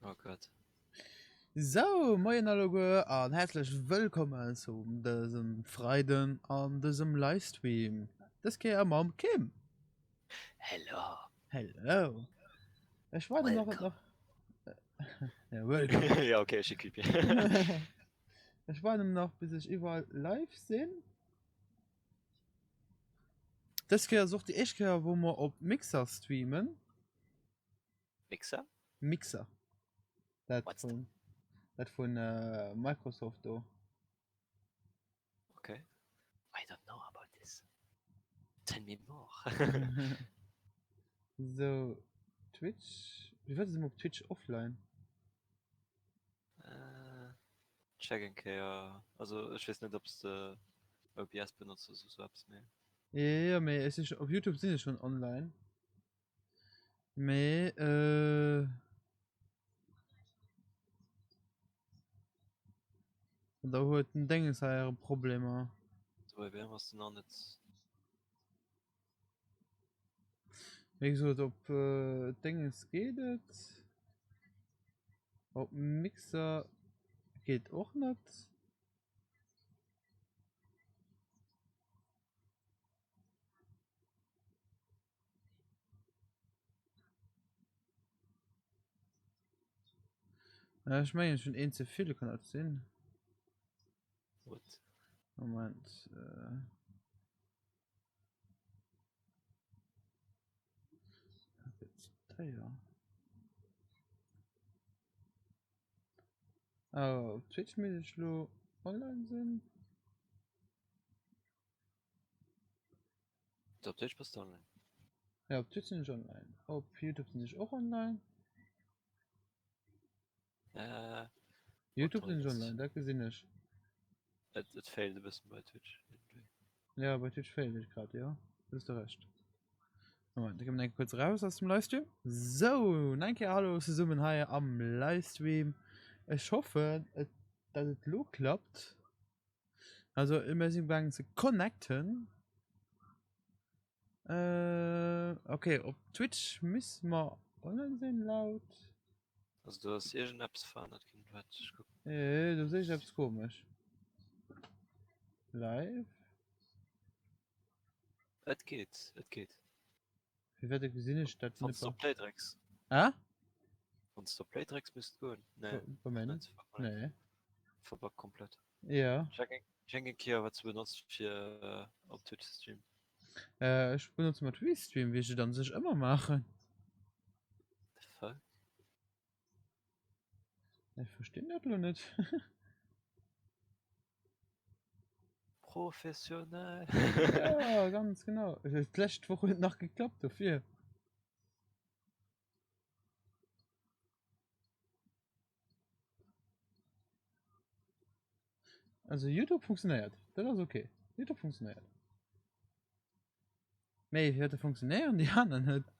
Oh Gott. So, moin alle und herzlich willkommen zu diesem Freitag an diesem Livestream. Das geht am Mom Kim. Hello. Hello. Ich warte Welcome. Ja, welcome. Ja, okay, ich creepy. Ich warte noch, bis ich überall live sehe. Das geht auch die erste, wo wir auf Mixer streamen. Mixer? Mixer. Das What's that? von, das von Microsoft. Da. Okay. I don't know about this. Tell me more. So, Twitch. Wie wird es auf Twitch offline? Checken, ja. Also, ich weiß nicht, ob es OBS benutzt oder so etwas mehr. Ja, aber es ist, auf YouTube sind es schon online. Me da huet den Dingeseiere Probleme. So, bei wem hast du noch nicht. Wie so op Dinges gehtt op Mixer geht och net. Ich mein schon en ze viele kann sinn. What? Moment. Teuer. Oh, Twitch mit lo online sinn. Du auf Twitch bist du online? Ja, op Twitch sind ich online. Op YouTube sind ich auch online. YouTube sind ich online, da gesinn ich. Es fehlt ein bisschen bei Twitch. Irgendwie. Ja, bei Twitch fehlt ich gerade, ja. Das ist der recht. Moment, ich komme kurz raus aus dem Livestream. So, danke, hallo zusammen hier am Livestream. Ich hoffe, dass es lo klappt. Also, immer sind wir zu connecten. Okay, auf Twitch müssen wir online sein laut. Also, du hast irgendeine Apps fahren, das kann ich gucken. Du siehst, ich hab's komisch. Live? Es geht, es geht. Wie wird gesehen, statt Von Stop Playtracks. Ah? Von Stop Playtracks bist du gut. Nee. Moment. Nee. Verbuggt komplett. Ja. Schenke hier, was du benutzt für auf Twitch Stream. Ich benutze mal Twitch-Stream, wie ich dann sich immer machen. The fuck? Ich verstehe das noch nicht. Professionell. Ja, ganz genau. Letzte Woche noch geklappt dafür. Also YouTube funktioniert. Das ist okay. YouTube funktioniert. Nee, hätte funktionieren, die anderen nicht.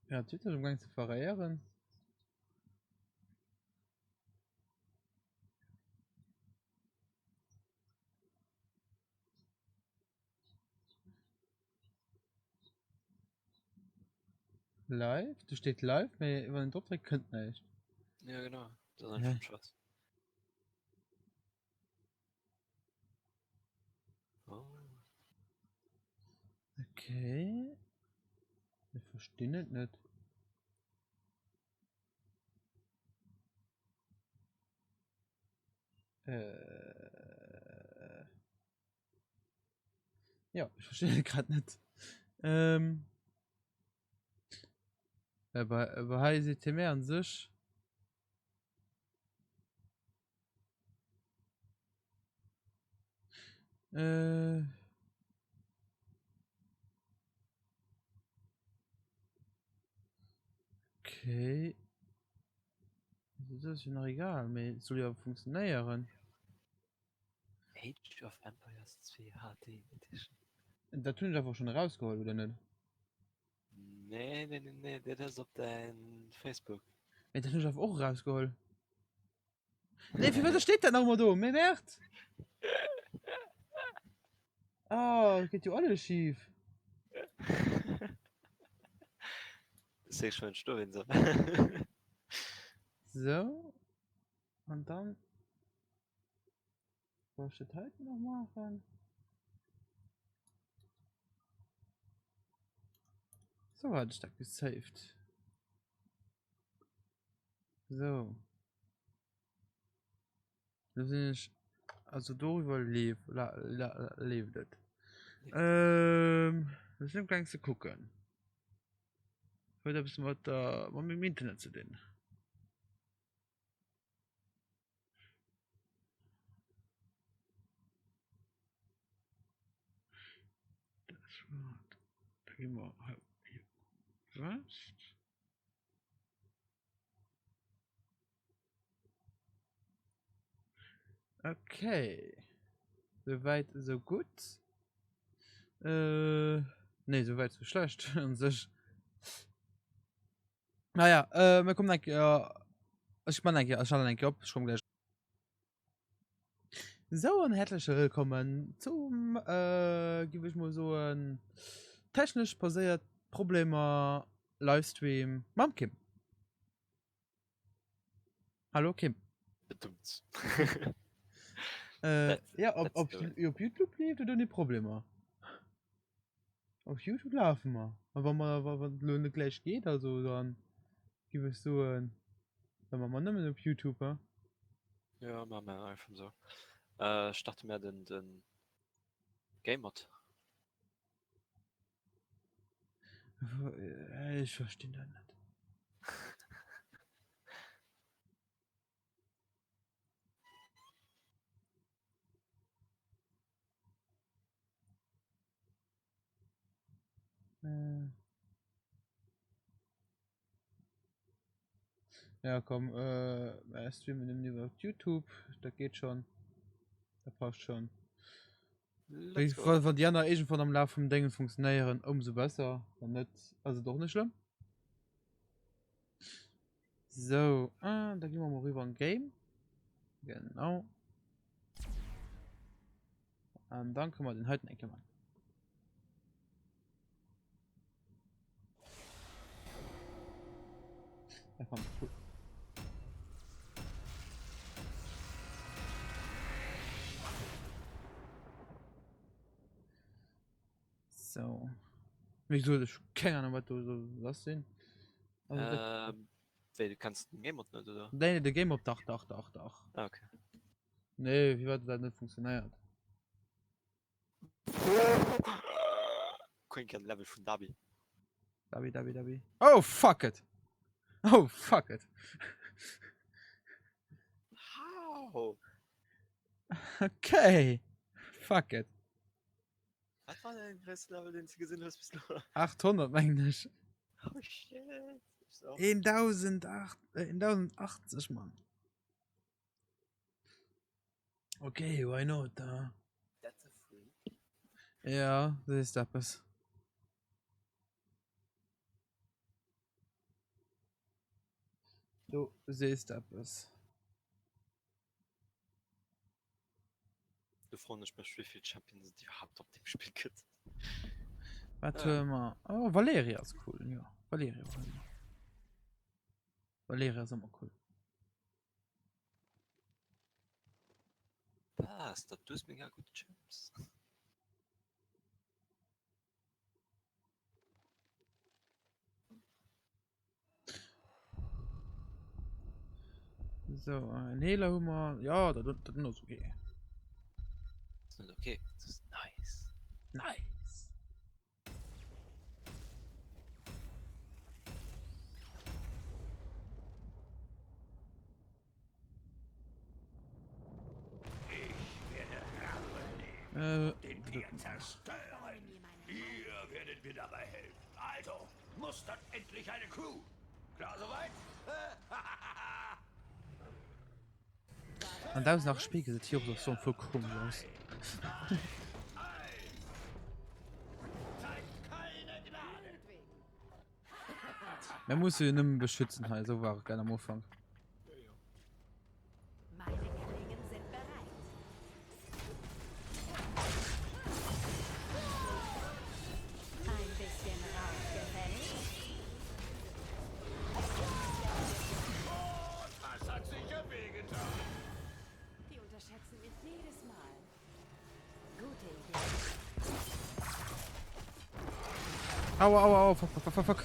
Ja, Twitter um gang zu verreieren. Live? Du steht live, aber über den Droptrick könnt nicht. Ja, genau. Das ist einfach ein Spaß. Oh. Okay. Ich verstehe das nicht. Ja, ich verstehe gerade nicht. Aber HCTM an sich. Okay. Das ist noch egal, aber es soll ja funktionieren. Age of Empires 2 HD Edition. Da tun ich einfach schon rausgeholt, oder nicht? Nee, das ist auf dein Facebook. Ja, da tun ich einfach auch rausgeholt. Nee, für was steht da nochmal da? Mir merkt. Ah, geht ja alles schief. Seh schon Sturwin so. So. Und dann. Was ich das heute noch machen? So hatte ich das gesaved. So. Das sind ich. Also darüber lebt das. Das ist gar nicht zu gucken. Heute bist du mit dem Internet zu den. Das war. Da gehen wir halt hier. Was? Okay. Soweit, so gut. Nee, soweit so schlecht. Und sich. Naja, wir kommen eigentlich, ich meine eigentlich, ich habe ab, schon gleich. So, und herzlich willkommen zum, gebe ich mal so ein technisch basiert Probleme Livestream. Mam Kim. Hallo Kim. Bedummt. Ja, ob let's do it. auf YouTube lebt oder die Probleme? Auf YouTube laufen wir. Aber wenn man gleich geht, also dann gebe ich so ein. Dann machen wir nicht mehr auf YouTube, ja? Ja, machen wir einfach so. Ich dachte mir den Game Mod. Ich verstehe das nicht. Ja, komm, streamen wir lieber auf YouTube. Da geht schon. Da passt schon. Let's go. Von die anderen Agent von am Lauf vom Dingen funktionieren, umso besser. Und nicht, also doch nicht schlimm. So, da gehen wir mal rüber ein Game. Genau. Und dann können wir den heute nicht machen. Ja, komm, cool. So. Wieso, ich keine Ahnung, was du so was sehen. Also, Weil du kannst den Game Mod nicht, oder? nein, der Game auf Dach. Ah, okay. Nee, wie wird das nicht funktioniert? Kein kein Level von Dabi. Dabi. Oh, fuck it! Oh, fuck it! How? Okay. Fuck it. Was war dein größter Level, den du gesehen hast bislang? 800 eigentlich. Oh shit. Ist auch 1080, Mann. Okay, why not? That's a freak. Ja, das ist etwas. Du siehst etwas. Du fragst nicht mehr, wie viele Champions die überhaupt auf dem Spiel gibt. Warte mal. Oh, Valeria ist cool, ja. Valeria ist immer cool. Was? Da tust mega gute Champs. So, ein Hela Hummer. Ja, das ist okay. Das ist nicht okay. Das ist nice. Nice. Den wir zerstören. Ihr werdet mir dabei helfen. Also, mustert endlich eine Crew. Klar soweit? Und da ist nach Spiegel sieht hier so voll komisch aus. Man muss sie nicht beschützen, halt, so war gerne am Anfang. Meine Klingen sind bereit. Ein bisschen Rauch gefällig. Aua, aua, aua, fuck, fuck, fuck, fuck, fuck.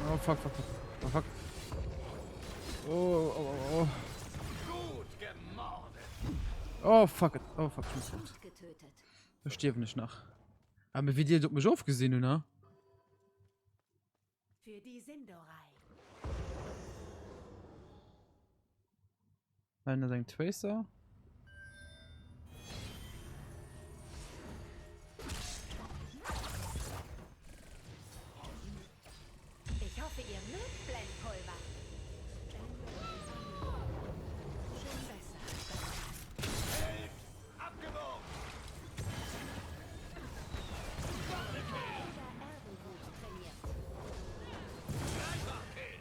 Oh, fuck, fuck, fuck. Oh, fuck. Oh, oh, oh, oh. Gut gemordet. Oh, fuck it. Oh, fuck, ich muss tot. Gut getötet. Ich stirb nicht nach. Aber wie dir mich aufgesehen, ne? Für die Sindorei. Einer sein Tracer. Ich hoffe, ihr mögt Blendpulver. Schon besser. Held abgewogen. Oder Erdenwut trainiert. Dreifach-Kill.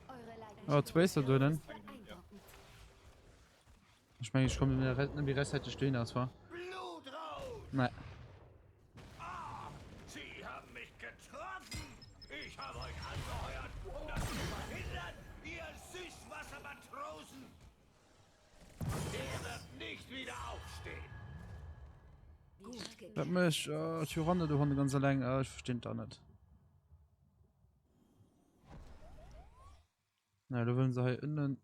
Eure Leidenschaft Oh, Tracer drinnen. ist beeindruckend. Ich meine, ich komme in die Resthätte stehen, das war. Blutrot. Nein. Ah, Sie haben mich getroffen. Ich habe euch angeheuert, um das zu verhindern, ihr Süßwassermatrosen. Er wird nicht wieder aufstehen. Gut Das gekämpft. mich, Tyrande, du Hunde ganz allein, ich verstehe da nicht. Na, du willst sie hier innen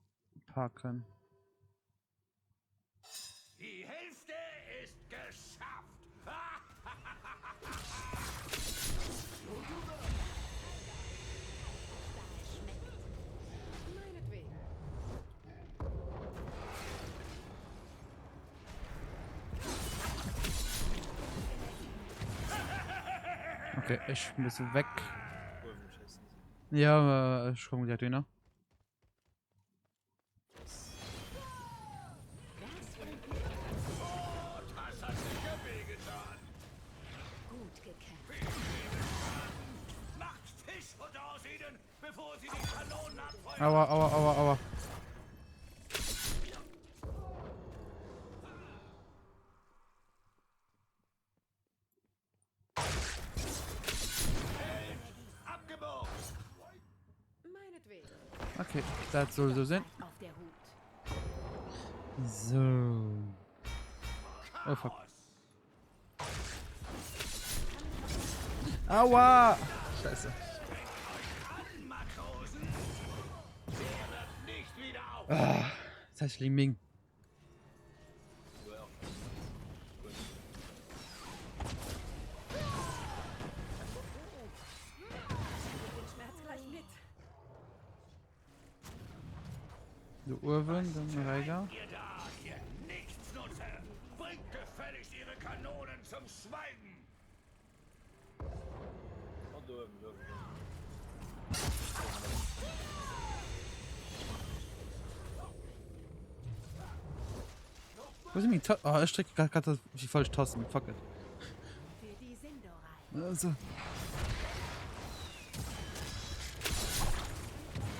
packen. Die Hälfte ist geschafft. Meinetwegen. Okay, ich muss weg. Ulm schießen. Ja, ich komme gleich wieder. Das hat sicher wehgetan. Gut gekämpft. Macht Fischfutter aus ihnen, bevor sie die Kanonen abfeuern. Aua, aua, aua, aua. Abgebogen. Meinetwegen. Okay, das soll so sein. Seid auf der Hut. So. Oh, fuck. Aua! Scheiße. An, Matrosen. Er wird nicht wieder auf. Das heißt Liming. Nur auch. Den Schmerz gleich mit. Du Urwen, dann Reiger. Ihr da, ihr Nichtsnutzer. Bringt gefälligst ihre Kanonen zum Schweigen. Und Ulm, Ulm. Wo sind die Tasten? Oh, ich strecke gerade die falsche Tasten. Fuck it. Für die Sindorei. Also.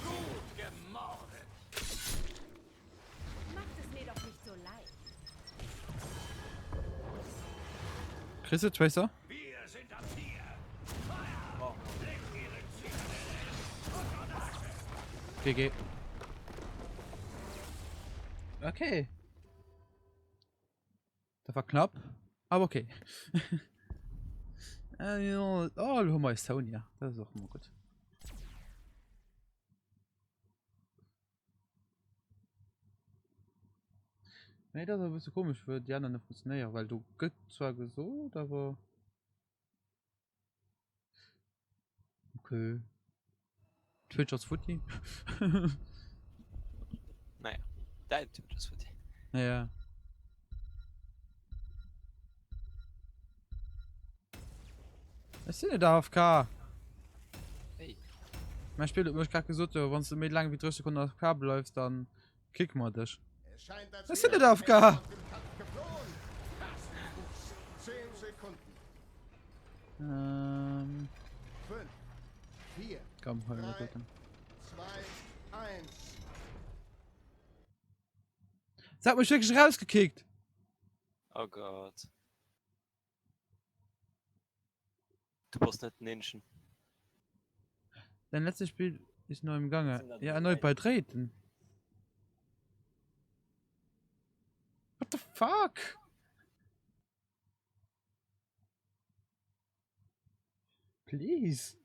Gut gemordet. Macht es mir doch nicht so leid. Kriegst du Tracer? Wir sind am Tier. Feuer. Legt ihre Zitadelle. GG. Okay. Das war knapp, aber okay. Ja, oh, du hast mal Sonia. Das ist auch immer gut. Nee, das ist ein bisschen komisch für die anderen funktionieren, weil du geht zwar gesucht, aber. Okay. Twitch aus Footy? Naja, dein Typ ist für dich. Naja. Was sind denn da AFK? Hey, Mein Spiel hat mich gerade gesagt, wenn du mit lang wie 3 Sekunden AFK bleibst, dann kicken wir dich. Es scheint, als Was wäre sind denn da auf die K? Hälfte aus dem Kampf geflohen. Das ist gut. 10 Sekunden. 5, 4, Komm, hol mal 3, bitte. 2, 1. Sag mich wirklich rausgekickt. oh Gott. Du brauchst nicht ninchen. Dein letztes Spiel ist neu im Gange. Sind dann Ja, die erneut beiden. beitreten. What the fuck? Please.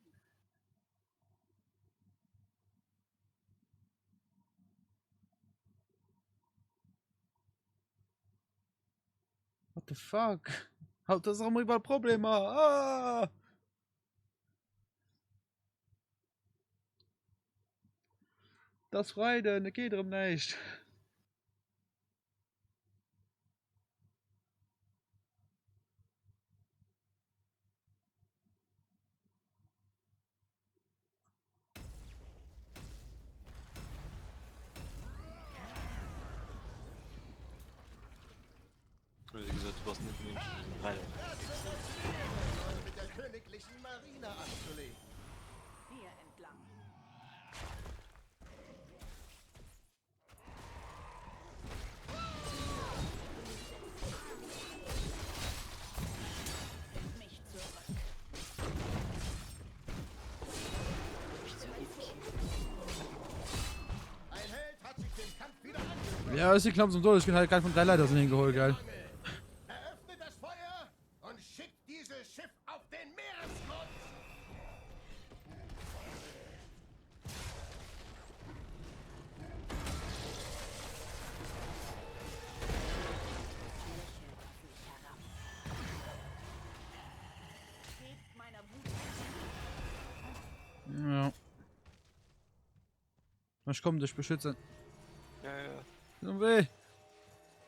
What the fuck? Halt das auch mal überall Probleme. Ah! Das Freude, ne geht drum nicht. Wie gesagt, du warst nicht in München. Leider. Mit der königlichen Marine anzulegen. Hier entlang. Mich zurück. Ein Held hat sich den Kampf wieder angeschlossen. Ja, ist die Klamm zum Tod. Ich bin halt gerade von 3 Leiter hingeholt, geil. Eröffnet das Feuer und schickt dieses Schiff auf den Meeresgrund. Gebt meiner Wut. Ja. Ich komm dich beschützen. Ja, ja. So weh.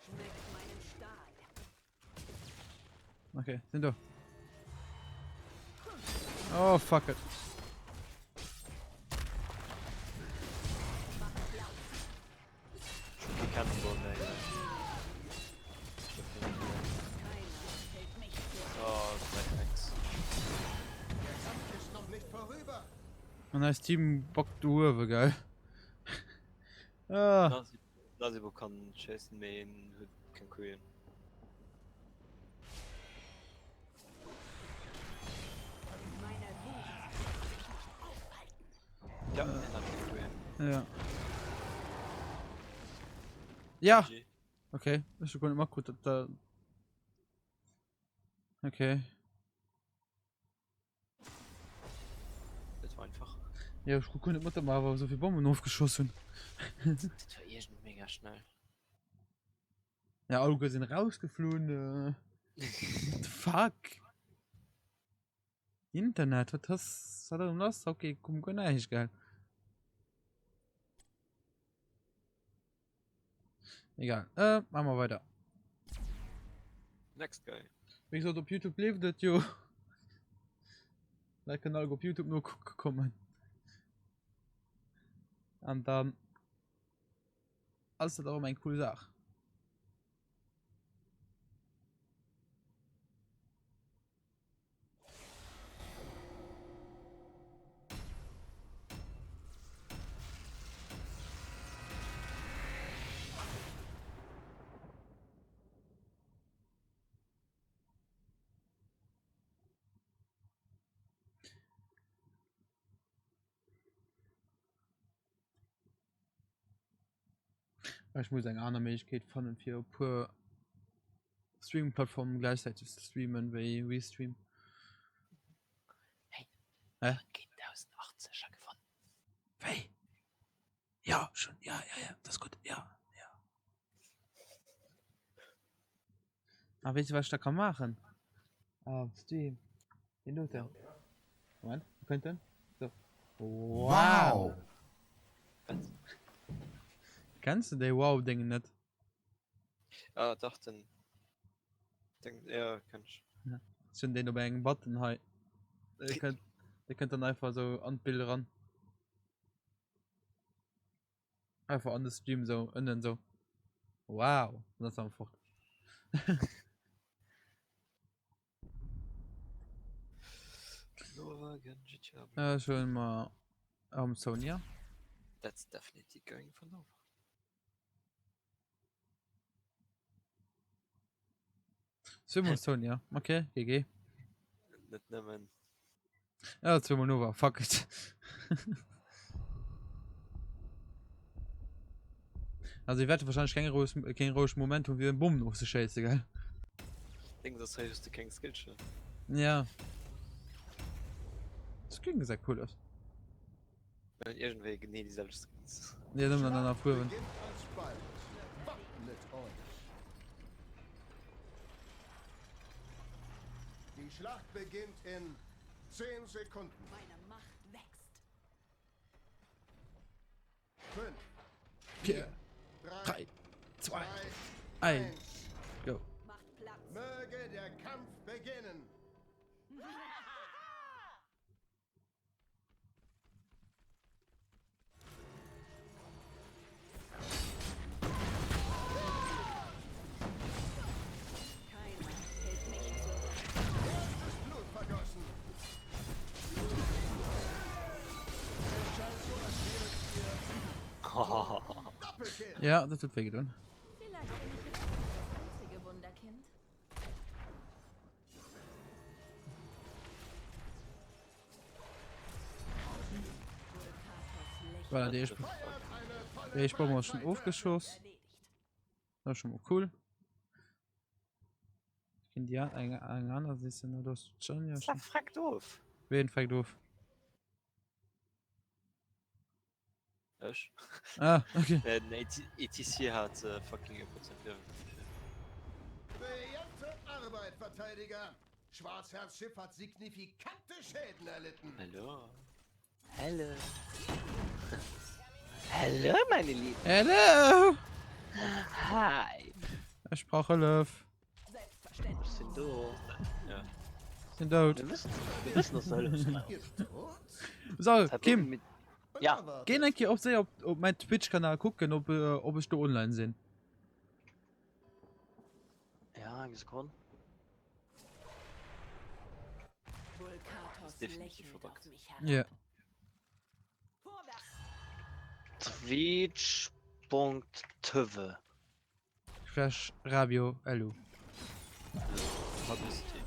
Schmeckt meinen Stahl. Okay, sind du. Oh, fuck it. Die Cannonball, ne, ja. Keiner hält mich zurück. Oh, das ist nix. Der Kampf ist noch nicht vorüber. Und als Team bockt du Uwe, geil. Ah, Nasibo kann Jason Main kein Queen. Meiner Wut. Ja, er hat kein Queen. ja. Ja! GG. Okay, ich konnte mal gut da. Okay. Das war einfach. Ja, ich konnte nicht mal, aber so viel Bomben aufgeschossen. Das war irgendwie mega schnell. Ja, Augen sind rausgeflogen. What the fuck? Internet, was das? Hat er um das? Okay, komm, gut, nicht geil. Egal, machen wir weiter. Next guy. Wie gesagt, auf YouTube lief das, jo. Da kann auf YouTube nur kommen. Und dann. Alles hat auch eine coole Sache. Ich muss eine andere Möglichkeit finden für pure Streaming-Plattformen gleichzeitig zu streamen, wie Restream. Hey. Hä? Geht 1080er gefunden. Hey! Ja, schon, ja, das ist gut, ja. Aber weißt du, was ich da kann machen? Stream. Den tut er. Moment, wir könnten. So. Wow! Was? Kennst du die Wow-Dinge nicht? Ah, dachten. Ja, kann ich. Sind den bei einem Button halt. Ihr könnt dann einfach so an Bilder ran. Einfach an den Stream so und dann so. Wow! Und das ist einfach. Nova Genji Chaba. Schon mal Sonia. That's definitely going for Nova. Simon Sonia. Okay, GG. Nicht nehmen. Ja, 2 Manöver, fuck it. Also ich werde wahrscheinlich kein ruhiges Moment und wie ein Bumm auf die Scheiße, gell? Ich denke, das heißt, du kein Skillshot. Ja. Das klingt sehr cool aus. Wenn irgendwie nee, die selbst Skills. Ja, nimm dann nach früher. Beginnt alsbald. Wappnet euch. Die Schlacht beginnt in 10 Sekunden. Meine Macht wächst. 5, 4, 3, 3, 2, 1. 1. Go. Macht Platz. Möge der Kampf beginnen. Keiner hält mich zurück. Erstes Blut vergossen. Es scheint so, als wäret ihr Doppelkill. Ja, das wird wehgetan. Vielleicht bin ich jetzt nicht das einzige Wunderkind. Voilà, der ist, Feiert eine tolle der ist bei mir schon Freizeit. aufgeschossen. Erledigt. Das ist schon mal cool. Ich kenne die anderen, das ist ja nur das schon, ja. Schon. Frag doof. Wen fragt doof? Ich? Ah, okay. ETC hat fucking 1%. Brillante Arbeit, Verteidiger. Schwarzherz Schiff hat signifikante Schäden erlitten. Hallo. Hallo. Hallo, meine Lieben. Hello! Hi. Ich brauche Love. Selbstverständlich. Was sind du? Ja. Sind tot. Wir wissen das alles. Ihr tot? So, Hat Kim, mit Ja. geh eigentlich auch sehr auf meinen Twitch-Kanal gucken, ob ich da online bin. Ja, eine Sekunde. Vulkatos Definitiv lächelt verbuggt. auf mich herab. Ja. Vorwärts. Twitch.tv. Flash Rabio Elu. Publicity.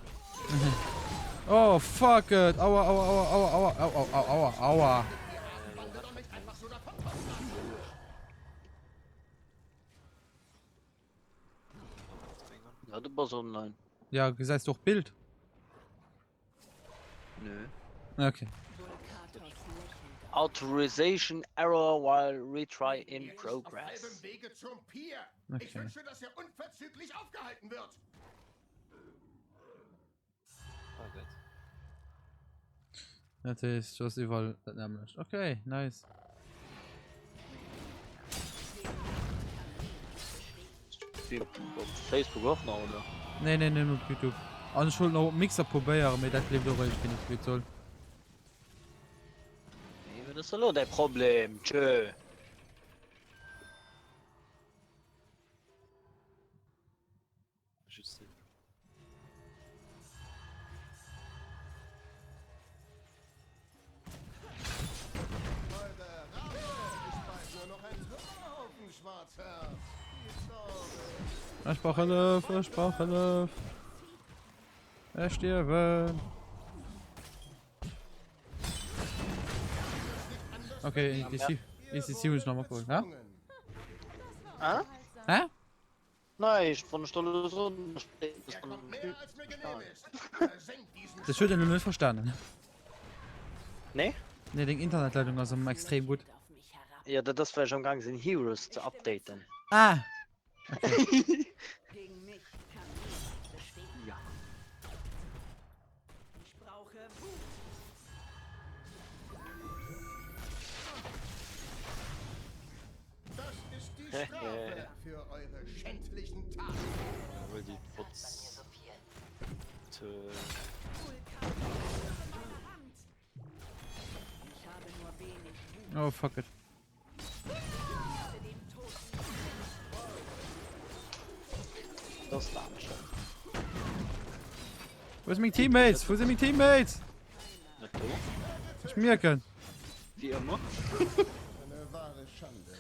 Oh, fuck it. Aua, aua, aua, aua, aua, aua, aua, aua, aua. Ja, du bist online. Ja, gesagt doch Bild. Nö. Okay. Vulkatos lächelt. Authorization error while retry in Er ist auf halbem progress. Wege zum Pier. Ich Okay. wünsche, dass er unverzüglich aufgehalten wird. Oh Gott. Das ist was überall nämlich. Okay, nice. Wie auf Facebook auch noch, oder? Nee, nee, nee, nur auf YouTube. Und ich wollte noch einen Mixer probieren, aber das bleibt doch, weil ich bin nicht wie soll. Nee, das ist doch nur dein Problem. Tschö. Schüsse. Eure Rache ist bald nur noch ein Trümmerhaufen, Schwarzherz. Die Sorge. Ich brauche Love, ich brauche Love. Er stirbt. Okay, die muss ich nochmal holen, ja? Ah? Hä? Nein, ich von der Stunde so. Er kommt näher, als mir genehm ist. Versenkt diesen Das wird er nur nicht verstanden. Nee? Ne, die Internetleitung ist extrem gut. Auf mich herab. Ja, das wäre schon gegangen, sind Heroes zu updaten. Ah! Gegen mich kann niemand bestehen. Ja. Ich brauche Wut. Das ist die Strafe für eure schändlichen Taten. Weil die Putz. Vulkatos in meiner Hand. Ich habe nur wenig Wut. Oh, fuck it. Werde dem Toten Das darf ich schon. Wo sind meine Teammates? Wo sind meine Teammates? Na du? Ich merke. Wie immer. Eine wahre Schande.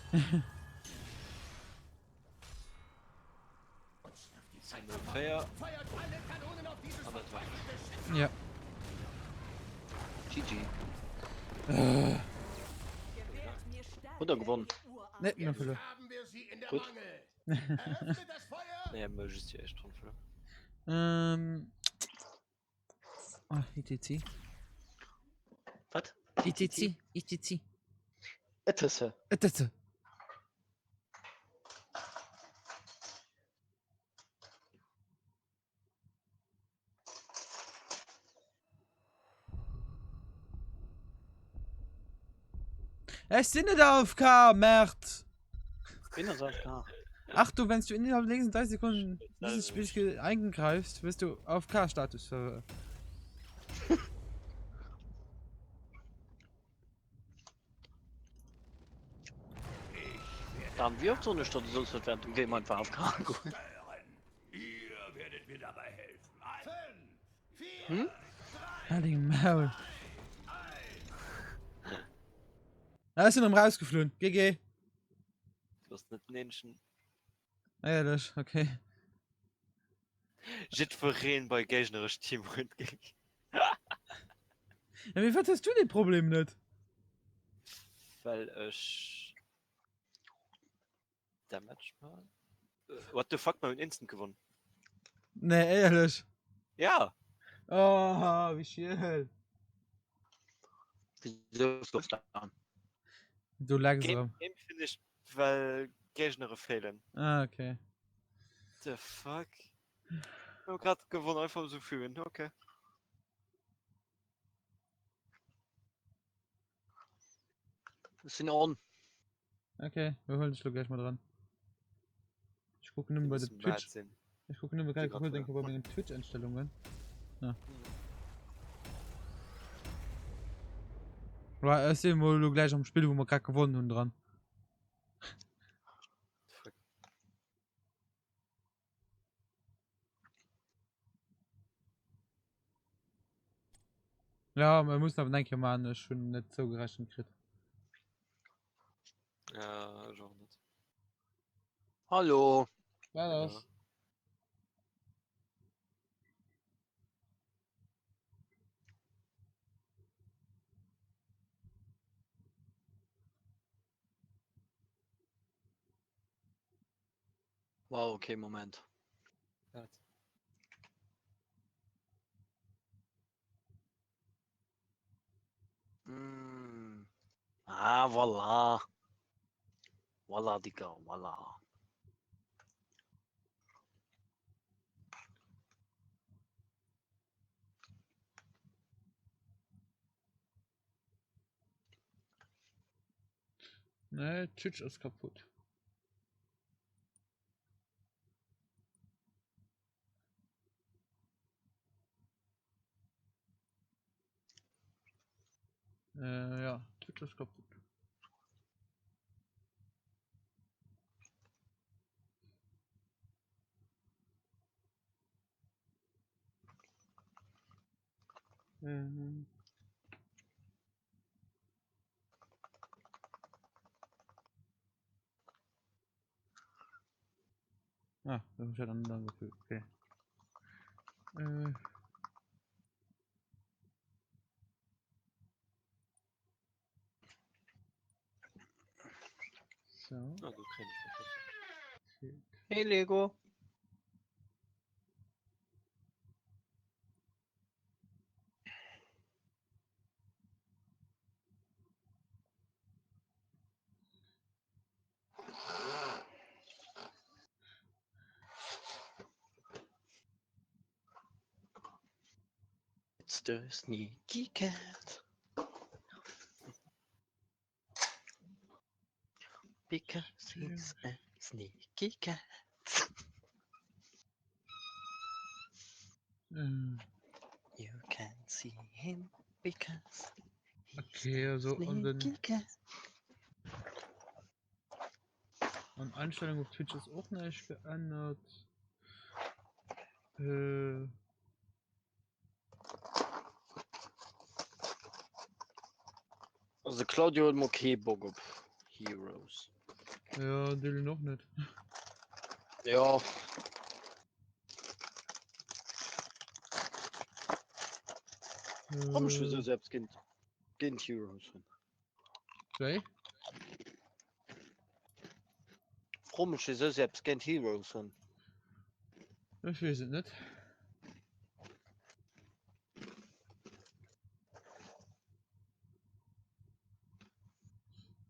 Fair. Feuert alle Kanonen auf dieses Aber verfeindete Schiff. Ja. GG. Äh, Gewährt mir Stärke, Oder gewonnen. ihr Urahn. ne, nur Jetzt verloren. haben wir sie in der Gut. Mangel. Eröffnet das Feuer. Nee, maar just hier echt dran. ITC. Was? ITC. ITC. Etesse. ITC. Es sind nicht AFK, Mert. Bin das AFK? Ach du, wenn du innerhalb der nächsten 30 Sekunden dieses Spiel eingreifst, wirst du AFK-Status ver... Da haben wir auch so eine Stunde, sonst wird während dem Game einfach AFK. Steuern. Ihr werdet mir dabei helfen. 5, 4, Heiligen Maul. Da ist er noch rausgeflohen. GG. Du hast nicht Menschen. Ah ja, das ist okay. Jit verreen bei gegnerisch Team rund ging. Ja, wie hast du das Problem nicht? Weil ich Damage mal. What the fuck, mal ein Instant gewonnen. Ne, ehrlich. Ja, Oh, wie schön. Wieso ist das da? Du langsam. Game finde ich, weil Gegnere fehlen. Ah, okay. The fuck? Wir haben gerade gewonnen, einfach so fühlen. Okay. Ist in Ordnung. Okay, wir holen dich doch gleich mal dran. Ich gucke nur bei Das der ist mad Twitch. Sinn. Ich gucke nur bei Die grad denke bei meinen Twitch-Einstellungen. Ja. Oder ist irgendwo du gleich am Spiel, wo wir gerade gewonnen haben dran. Fuck. Ja, man muss aber denken, man ist schon nicht so gerechnet kriegt. Ja, ich auch nicht. Hallo. Ja, Ja. das. Wow, okay, Moment. Ja. Ah, voilà. Voilà, Digga, voilà. Ne, Twitch ist kaputt. Ja, Twitch ist kaputt. Ähm. Ah, das ist ja dann gefühlt. Okay. Äh. So. Ah, du kennst mich. Hey, Lego. It's the sneaky cat. Because he's a sneaky cat. You can see him because he's Okay, also a und dann sneaky cat. an Einstellungen auf Twitch ist auch nicht geändert. Also Claudio hat okay Bock auf Heroes. Ja, Dill noch nicht. Ja. Komm, ich will so selbst Kind. Gen Heroes hun. Zwei? Fromech se selbst Gen Heroes hun. Ich weiß es nicht.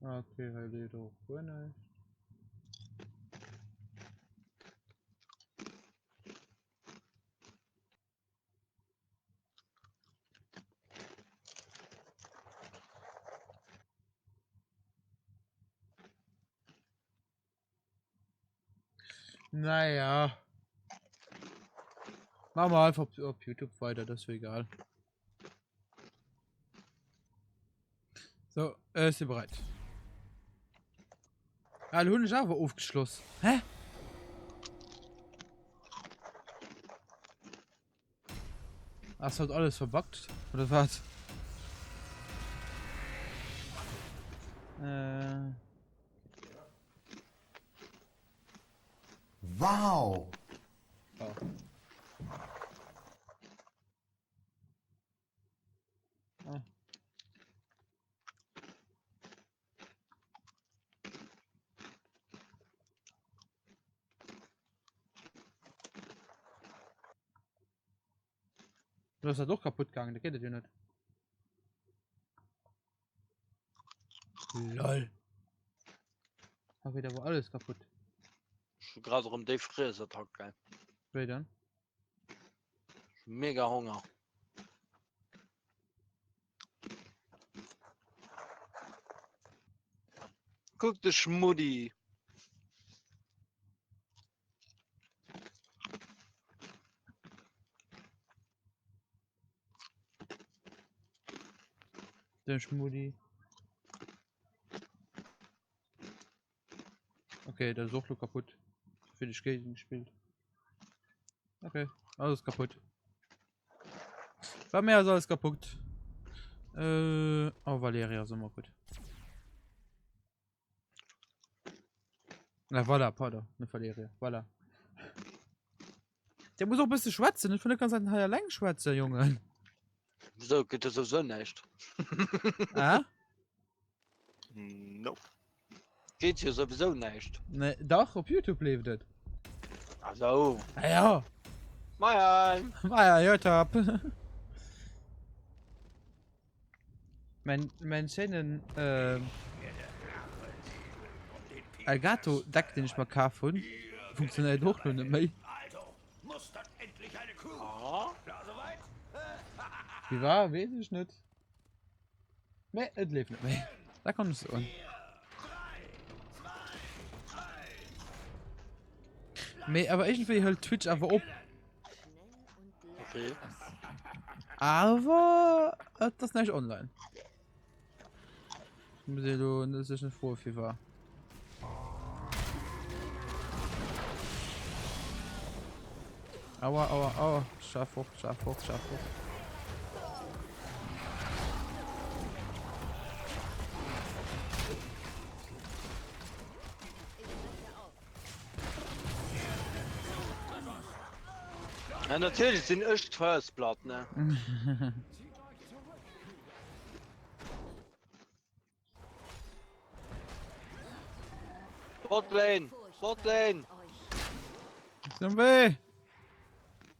Okay, halt doch. Gut, naja. Machen wir einfach auf YouTube weiter, das ist egal. So, ist sie bereit? Ah, der Hund ist aber aufgeschlossen. Hä? Hast halt alles verbuggt? Oder was? Wow! Oh. Ah. Du hast ja doch kaputt gegangen, der kennt ihr nicht. Lol. Okay, da war alles kaputt. Grad um de Fräser tag geil. Wer dann? Mega Hunger. Guck de Schmuddi. Der Schmudi. Okay, der ist auch nur kaputt. Für die Skaten gespielt. Okay, alles kaputt. War mehr als alles kaputt. Oh, Valeria, so mal gut. Na, voilà, pardon, eine Valeria, voilà. Der muss auch ein bisschen schwatzen, ich finde, der kann seinen Haier lang schwatzen, Junge. So geht es so nicht. Ah? Nope. Geht hier sowieso nicht. Ne, doch, auf YouTube lebt das. Also, Ah ja, Moin. war ja, top. Mein schönen, Elgato Deck, den ich mal kaufen von, funktioniert auch noch nicht mehr. Also, muss das endlich eine Crew. Ah, Klar soweit? Wie war? Weiß ich nicht. Ne, es lebt nicht mehr. Da kommt es an. Me, aber irgendwie hält Twitch aber ob. okay. Aber das ist nicht online. Das ist nicht vor FIFA. Aua, aua, aua. Schaff hoch, schaff hoch, schaff hoch. Ja, natürlich sind echt Firstblatt, ne? Botlane! Botlane! Euch. Sind wir?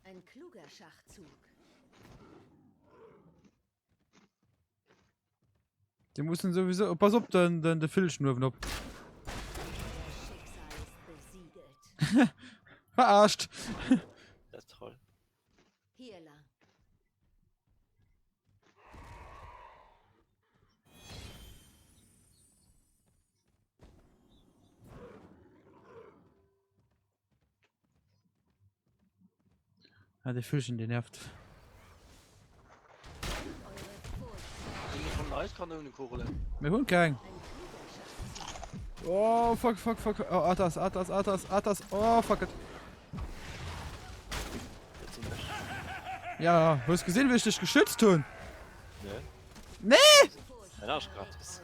Ein kluger Schachzug. Die müssen sowieso. Pass auf, dann der Filzschnur ab. Euer Schicksal ist besiegelt. Verarscht. Das ist toll. Hier lang. Ja, der Filzchen, der nervt. Eure Furcht. Sind von der Eiskanone Kohle. Wir holen keinen. Ein kluger Schachzug. Oh, fuck, fuck, fuck. Oh, Atas, Atas, Atas, Atas. Oh, fuck it. Jetzt sind wir. Ja, du hast gesehen, wie ich dich geschützt tun. Ne? Nee! Ein Arsch gratis.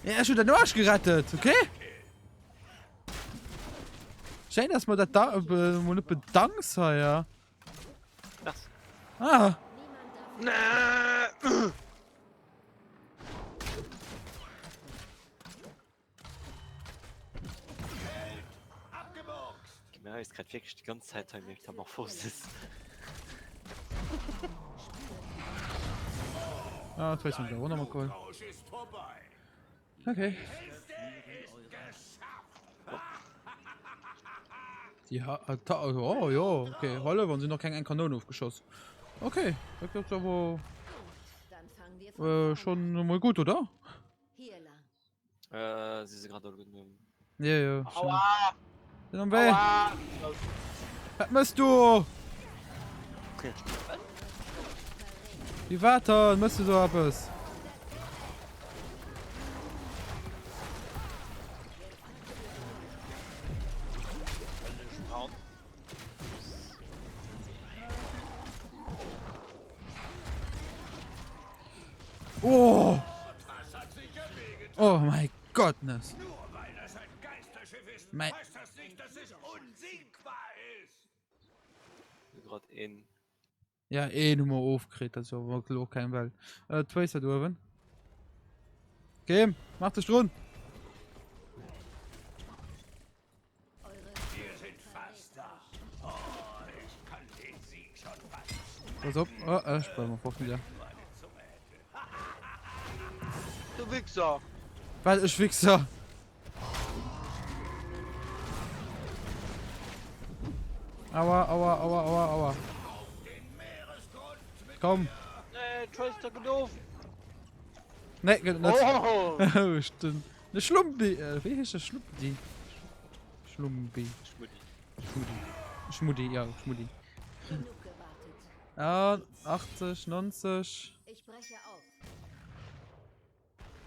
Ja, er ist schon den Arsch gerettet, okay? Schön, dass man da nicht bedankt, ja. Was? Ah, Niemand darf Nee. ist gerade wirklich die ganze Zeit ein Metamorphosis. Ah, 2 sind da auch nochmal cool. Rausch ist vorbei. Okay. Kiste ist geschafft. Ja, oh ja, okay. Halle, waren sie noch kein Kanon aufgeschossen. Okay, das ist aber Dann fangen wir von vorne schon mal gut, oder? an. Hier lang. Sie sind gerade genommen. Ja, ja. Schon. Aua! Sind am weh. Aua! Was musst du? Wie weiter? Musst du so etwas? Oh! Das hat sicher wehgetan. Oh mein Gottness. Nur weil das ein Geisterschiff ist, Mein- heißt das nicht, dass es unsiegbar ist. Gerade in. Ja, Nummer aufgekriegt, also war klar kein Welt. Tracer drüben. Game, mach das schon. Wir sind fast da. Oh, ich kann den Sieg schon fast. Pass auf. Oh, sparen wir vor wieder. Du Wichser! Weil ich Wichser. Aua, aua, aua, aua, aua. Komm. Nee, Tracer genug! Ne, geht nicht. Oh! Oh, stimmt. Eine Schlumpi. Wie heißt das Schlumpi? Schlumpi. Schmutti. Schmudi. Schmudi, ja, Schmudi. Genug gewartet. Ja, 80, 90. Ich breche auf.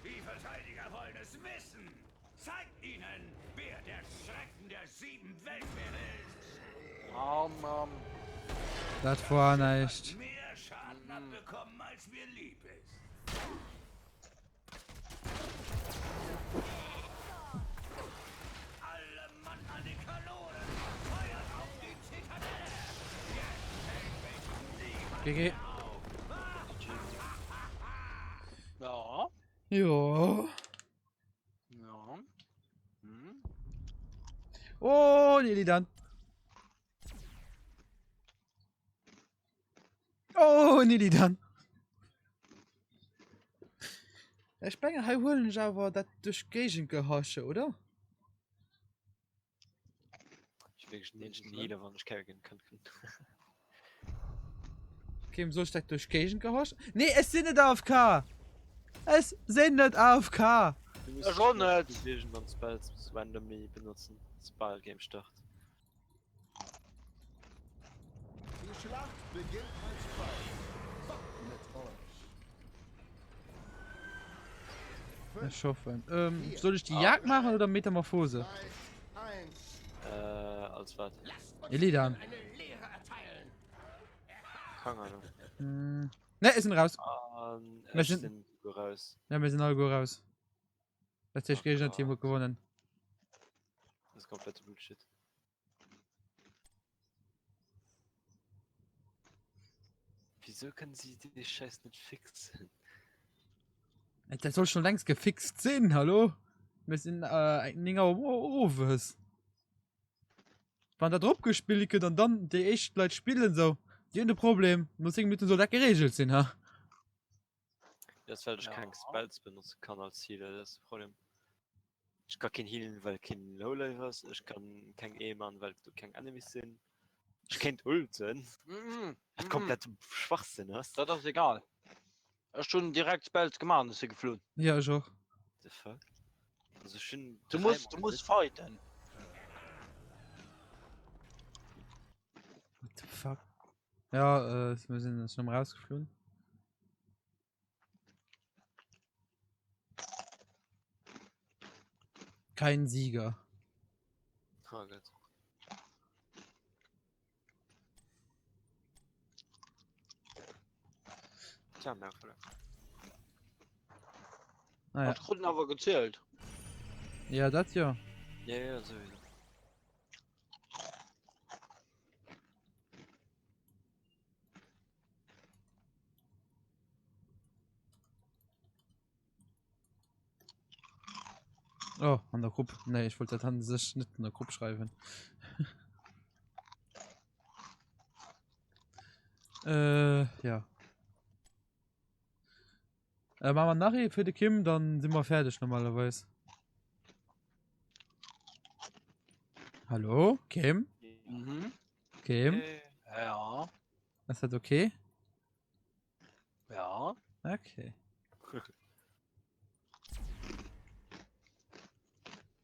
Die Verteidiger wollen es wissen. Zeigt ihnen, wer der Schrecken der 7 Weltmeere ist. Oh Mann. Das war nicht. Mehr Schaden abbekommen, als mir lieb ist. Alle Mann an die Kanonen! Feuert auf die Zitadelle! GG. Ja. Ja. Ja. Hm. Oh, Nilidan. Oh, Nilidan. Ich bin ja holen, aber das durch Gegend gehasche, oder? Ich will nicht jeder, wann ich kerken kann. Kim so steckt durch Gegend gehasche? Nee, es sind nicht AFK. Es sind nicht AFK. Du Ja, schon nicht. Division und Spells randomly benutzen. Spell Game Start. Die Schlacht beginnt alsbald. Fort mit euch. Ich hoffe. Soll ich die Jagd machen oder Metamorphose? 1. Als was? Illidan. Eine Lehre erteilen. Keine Ahnung. Ne, wir sind raus. Wir Ich sind- sind raus. Ja, wir sind alle gut raus. Das ist Gegner Team hat gewonnen. Das ist komplett Bullshit. Wieso können sie die Scheiß nicht fixen? Das soll schon längst gefixt sein, hallo? Wir sind ein Dinger Ofes. Wenn da drauf gespielt wird und dann die echt Leute spielen so. Die haben ein Problem. Muss irgendwie so da geregelt sein, ha? Das weil ich Ja. kein Spells benutzen kann als Healer, das ist das Problem. Ich kann kein Healen, weil kein Lowlife hast. Ich kann kein E-Mann, weil du kein Enemies sind. Ich kenn Ulten. Mhm. Das komplett Schwachsinn hast. Das ist egal. Er ist schon direkt Spells gemacht, ist er geflohen. Ja, ich auch. The fuck? Also schön. Du musst fighten. What the fuck? Ja, wir sind jetzt schon rausgeflogen. Kein Sieger. Oh Gott. Tja, merkwürdig. Naja. Hat Runden aber gezählt. Ja, das ja. Ja, ja, sowieso. Oh, an der Gruppe. Nee, ich wollte dann sich nicht in der Gruppe schreiben. Ja. Machen wir nachher für die Kim, dann sind wir fertig normalerweise. Hallo? Kim? Mhm. Kim? Ja. Ist das okay? Ja. Okay.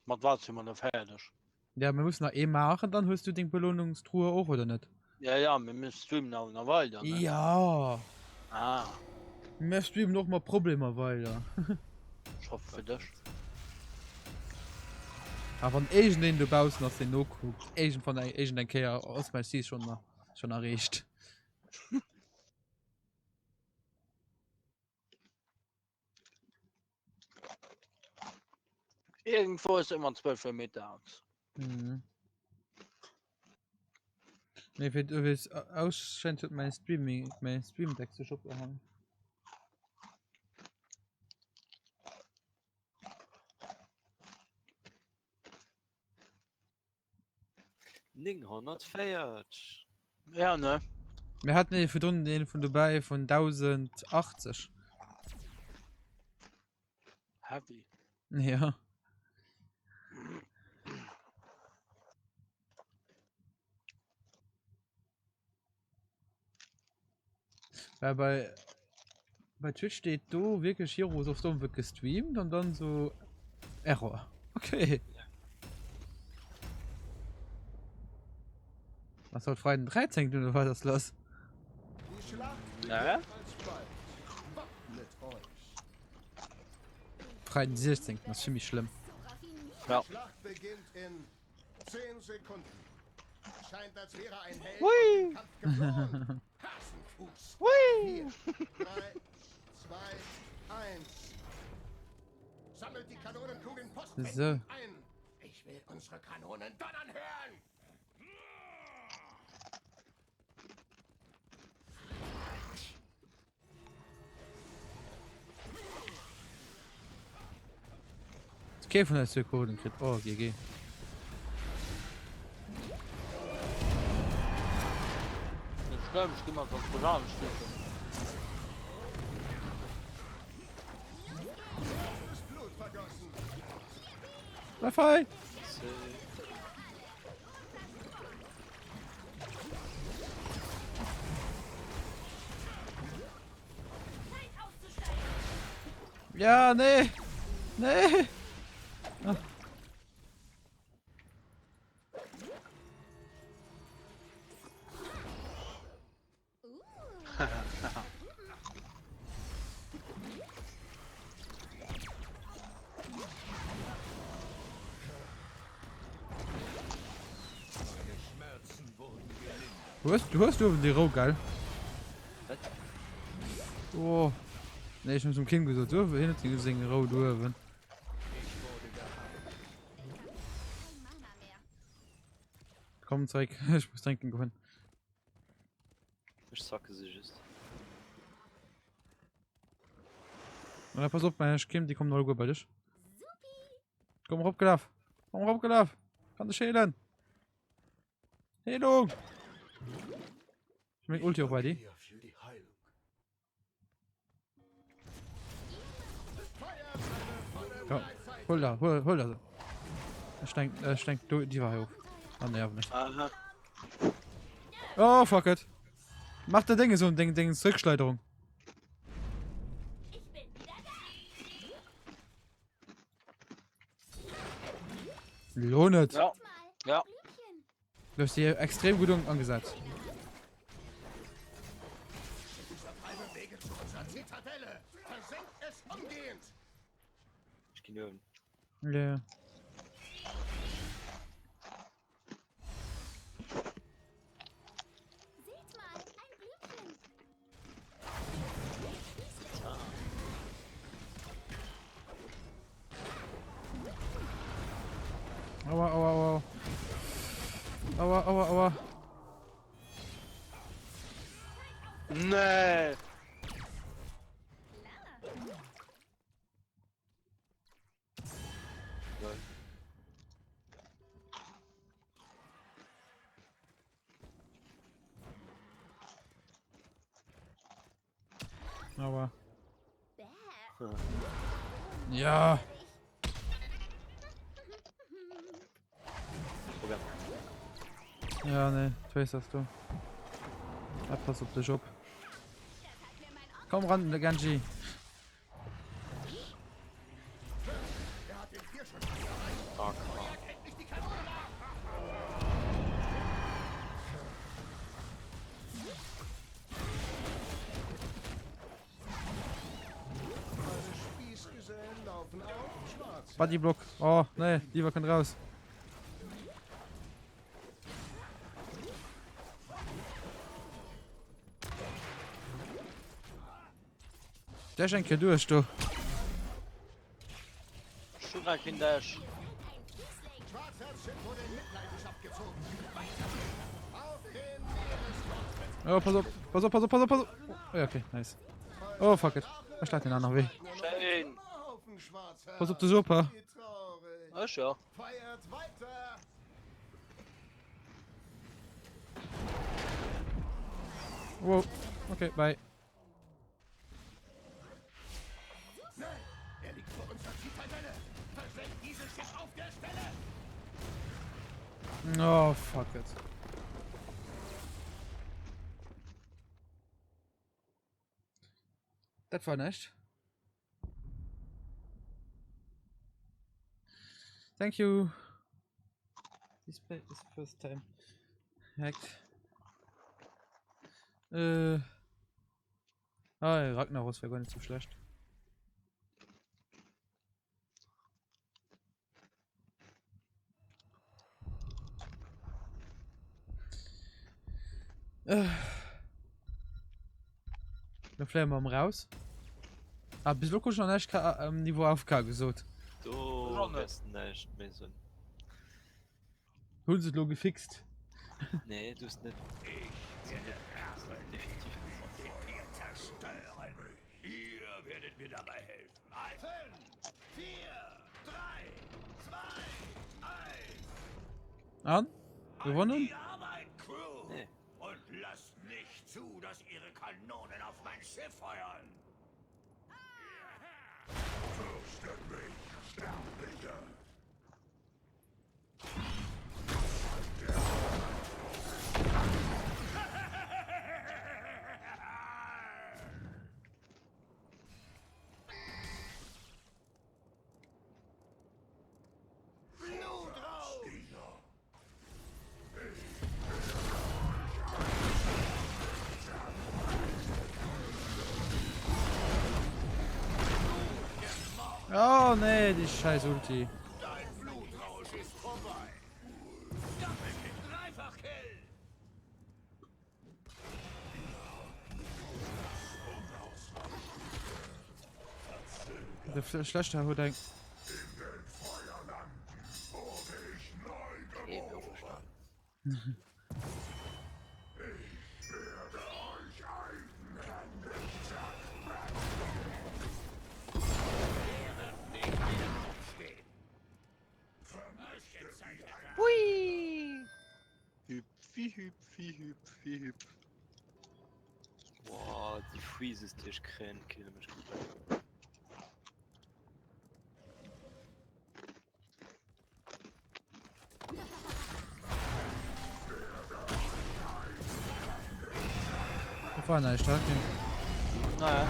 Was war's immer noch fertig? Ja, wir müssen noch eh machen, dann hörst du den Belohnungstruhe auch, oder nicht? Ja, ja, wir müssen streamen auch noch weiter, ne? Ja. Ah, Wir streamen noch mal Probleme weiter. ich hoffe für dich. Aber von Asian, den du baust, noch den no guckt. Asian von Asian, den Kehr aus mein Ziel schon erreicht. Irgendwo ist immer 12 Uhr mittags. Mhm. Ne, für du willst ausscheinend mein Stream-Deck zu Shop haben. Ning 100 feiert. Ja, ne? Wir hatten für den von dabei von 1080. Heavy. Ja. Weil bei Twitch steht du wirklich Heroes of Storm wird gestreamt und dann so Error. Okay. Was soll Freitag 13. oder war das los? Die Schlacht Ja? alsbald. Wappnet euch. Freitag 16. Das ist ziemlich schlimm. Ja. Die Schlacht beginnt in 10 Sekunden. Scheint, als wäre ein Held Hui. aus dem Kampf geflohen. Hasenfuß. Hui! 4, 3, 2, 1. Sammelt die Kanonenkugeln postwendend So. ein. Ich will unsere Kanonen donnern hören. Okay, von der Sekunden kriegt. Oh, GG. Ich glaube, ich gehe mal vom Polarstück. Das Blut vergossen. Wi-Fi! Ja, nee! Nee! Ah. Du hast die Roh, geil. Oh. Nee, ich muss zum Kind gesagt, du hin gesehen, Roh, du haben. Komm, zeig. Ich muss trinken gehen. Ich sage sie just. Na, pass auf, meine Kim, die kommen noch gut bei dich. Komm, raufgelaufen. Komm, raufgelaufen. Kann dich schälen. Heilung! Ich mein Ulti auch bei dir. Hier für die Heilung. Ja, hol da. Er steigt die Wahrheit auf. Ah, ne, aber nicht. Aha. Oh, fuck it. Macht der Dinge so ein Ding, Rückschleuderung. Lohnet. Ja. Ja. Du hast hier extrem gut angesetzt. Freie Wege zu unserer Zitadelle. Versenkt es umgehend. Ich gehe nur. Ja. Seht mal, ein Blümchen. Aua. Aua. Nee. Aber. Hm. Ja. Problem. Ja, ne, ich weiß das du. Ja, pass auf den Job. Komm ran, der Genji. Ah, Meine Spießgesellen laufen auf schwarz. Bodyblock. Oh, ne, lieber kann raus. Der schenke durch, du. Sugar Kindash. Schwarzherzchen wurde in Mitleidenschaft gezogen. Weiter. Auf den Meeresgott. Oh, pass auf, pass auf, pass auf, pass auf, pass auf. Oh, ja, okay, nice. Oh, fuck it. Ich schlag den anderen weh. Schön. Haufen Schwarzherz. Pass auf die Suppe. Wie traurig. Ach ja. Feiert weiter. Wow. Okay, bye. Nein, er liegt vor uns, verzieht Welle. Versenkt dieses Schiff auf der Stelle. Oh, fuck it. Das war nicht. Thank you. This play is the first time. Hacked. Ah, Ragnaros wäre gar nicht so schlecht. Da fliegen wir mal raus. Ah, bis Loco schon nicht am Niveau AFK gesucht. du Schon bist nicht mehr so. Holen sie lo gefixt. Nee, du bist nicht. Definitiv nicht. Ihr zerstören. Ihr werdet mir dabei helfen. 5, 4, 3, 2, 1. An? Gewonnen? Die Arbeit, Crew. Nee. Und lasst nicht zu, dass ihre Kanonen auf mein Schiff feuern. Fürchtet mich, Sterblicher. Blut drauf! Oh nee, die scheiß Ulti. Dein Blutrausch ist vorbei. Doppelkill, Dreifachkill. Der schlechte Hut ein. Eben aufgestanden. Hui. Hüpfi, hüpfi, hüpfi, hüpf. Boah, die Freezes-Tischkrähen killen mich gut. Das war nicht stark. Naja.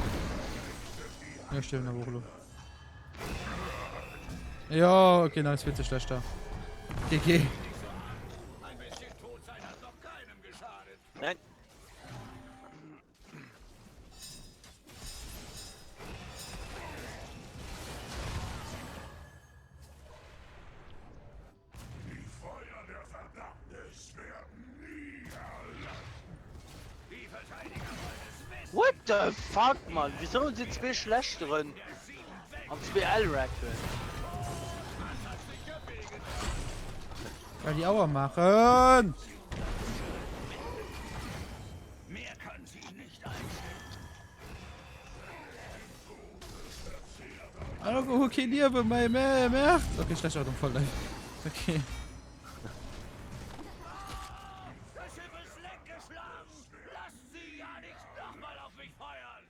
Ja, stimmt, der Buchlo. Ja, okay, nice, viel zu schlechter. GG. Ein bisschen tot sein hat noch keinem geschadet. Nein! Die Feuer der Verdammnis werden nie erloschen. Die Verteidiger wollen es wissen. What the fuck, man? Wieso sind zwei schlecht drin? Am 2 L-Rack drin. Weil die Auer machen. Mehr kann sie nicht einstellen. Hallo, okay, liebe, mein Macht. Okay, schlecht Auto voll live. Okay. Das Schiff ist leckgeschlagen. Lasst sie ja nicht nochmal auf mich feuern.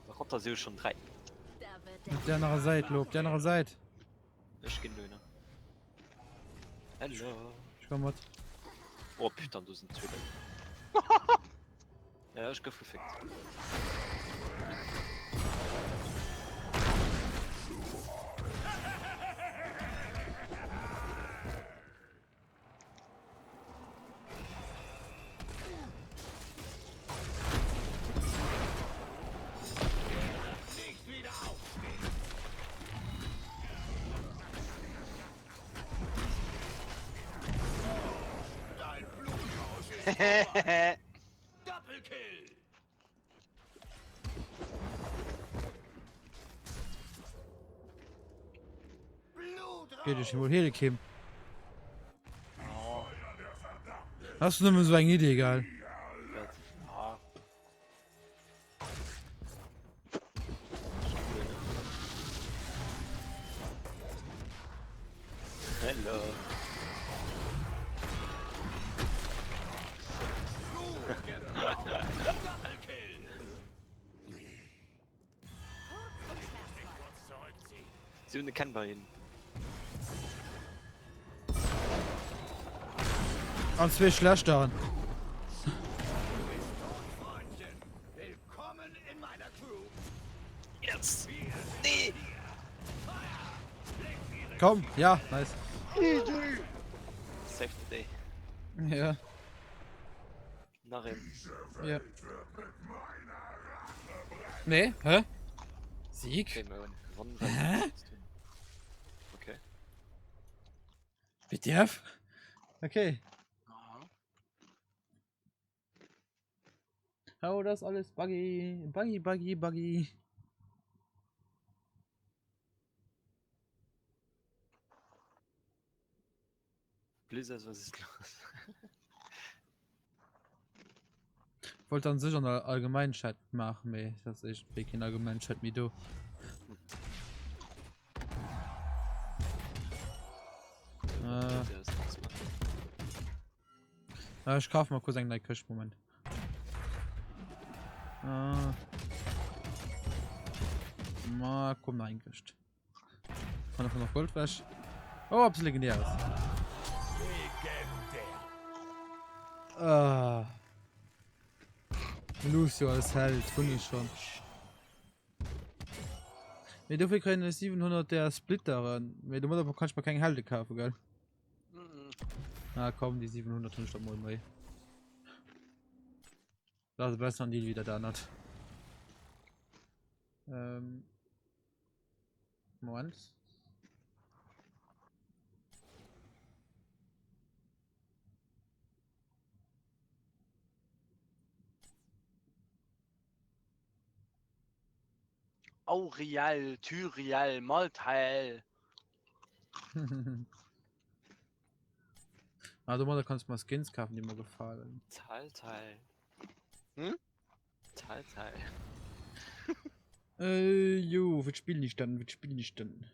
Warum da schon 3? Da wird Auf der anderen Seite, Lob, der andere Seite. Ich geh Döner. Hallo. Ich komm mit. Oh putain, du sind zwei. Ja, ich geh gefickt. Nicht wieder aufstehen. Dein Blutrausch ist vorbei. Doppelkill. Geht ich wohl hier, Kim. Hast du nur so eine Idee, egal. Ja. Hallo. Doppelkill. Sie und kennen bei ihnen. Und zwei Schlechter. Freundchen, willkommen in meiner Crew. Jetzt! Nee! Komm, ja, nice. Save the day. Ja, Nach ihm. ja. Nee, hä? Sieg? Okay, wir haben gewonnen. Hä? Okay. BTF? Okay. Oh, das alles buggy. Buggy, buggy, buggy. Blizzard, was ist los? Ich wollte dann sicher einen allgemeinen Chat machen, aber das ist kein allgemeinen Chat wie du. Der ist nichts mehr. Ich kaufe mal kurz einen neuen Köch, Moment. Mal komm eingecht. Kann davon noch Goldwäsch. Oh, hab's legendäres. Ah. Lucio als Held, finde ich schon. Nee, dafür kriegen wir 700 der Splitter. Du musst aber kannst mal keine Halde kaufen, gell? Na komm, die 700 tun schon mal mehr. Das ist besser an die wieder da nicht. Moment. Aurial, Tyrial, Maltael. Ah, du musst, kannst mal Skins kaufen, die mir gefallen. Teil. Hm? Teil. Jo, wird Spiel nicht dann, wird Spiel nicht dann.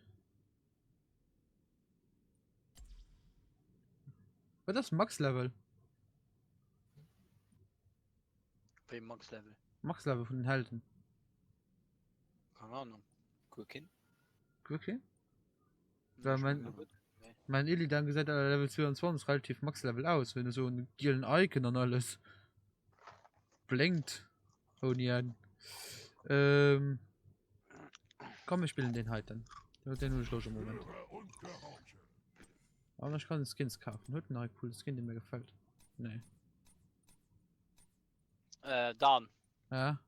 Was ist das Max-Level? Bei Max-Level. Max-Level von den Helden. Keine Ahnung. Gurkin? Okay. Ja, Mein Eli dann gesagt, Level 22 relativ Max-Level aus, wenn du so einen gielen Icon und alles blinkt. Oh nie. Komm, wir spielen den halt dann. Den nur schon im Moment. Aber ich kann Skins kaufen. Heute ein cooles Skin, der mir gefällt. Nee. Dann. Ja.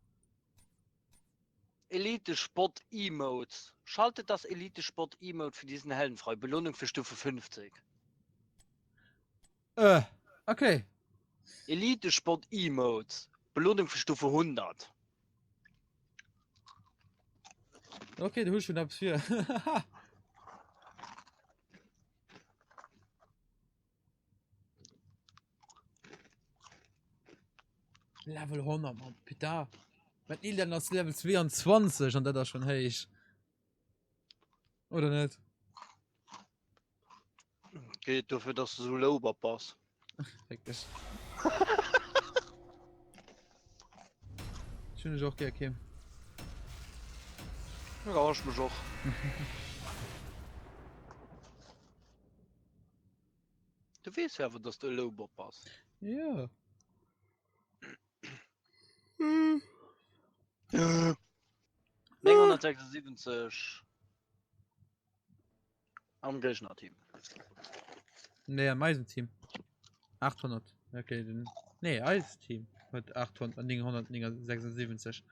Elite Sport Emotes. Schaltet das Elite Sport Emote für diesen Helden frei. Belohnung für Stufe 50. Okay. Elite Sport Emotes. Belohnung für Stufe 100. Okay, du holst schon abs 4. Level 100, Mann. Bitte. Wenn ich dann das Level 22 und das schon heiß. Oder nicht? Geht dafür, dass du so low passt. Wirklich. finde ich auch gerne Kim. Ja, ich mich auch. Du weißt ja, dass du Lobo passt. Ja. 976 am Gegner-Team. Nee, am Eisenteam. 800. Okay, den. Nee, Eisteam. Mit 800, 976.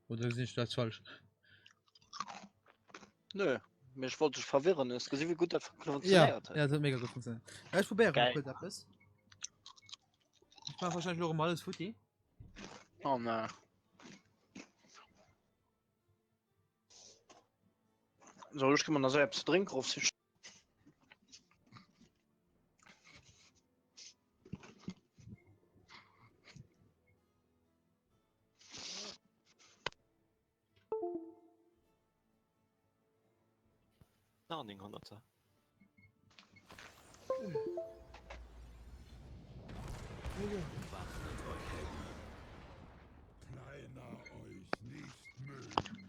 Oder ist nicht das falsch? Nö, mich wollte ich verwirren. Es gesehen, wie gut das Ja, funktioniert hat. ja, das hat mega gut funktioniert. Ja, ich probiere Geil. kurz etwas. Ich mache wahrscheinlich noch mal alles Footy. Oh ne. So, ich kann man da selbst trinken auf sich. Na, 900er.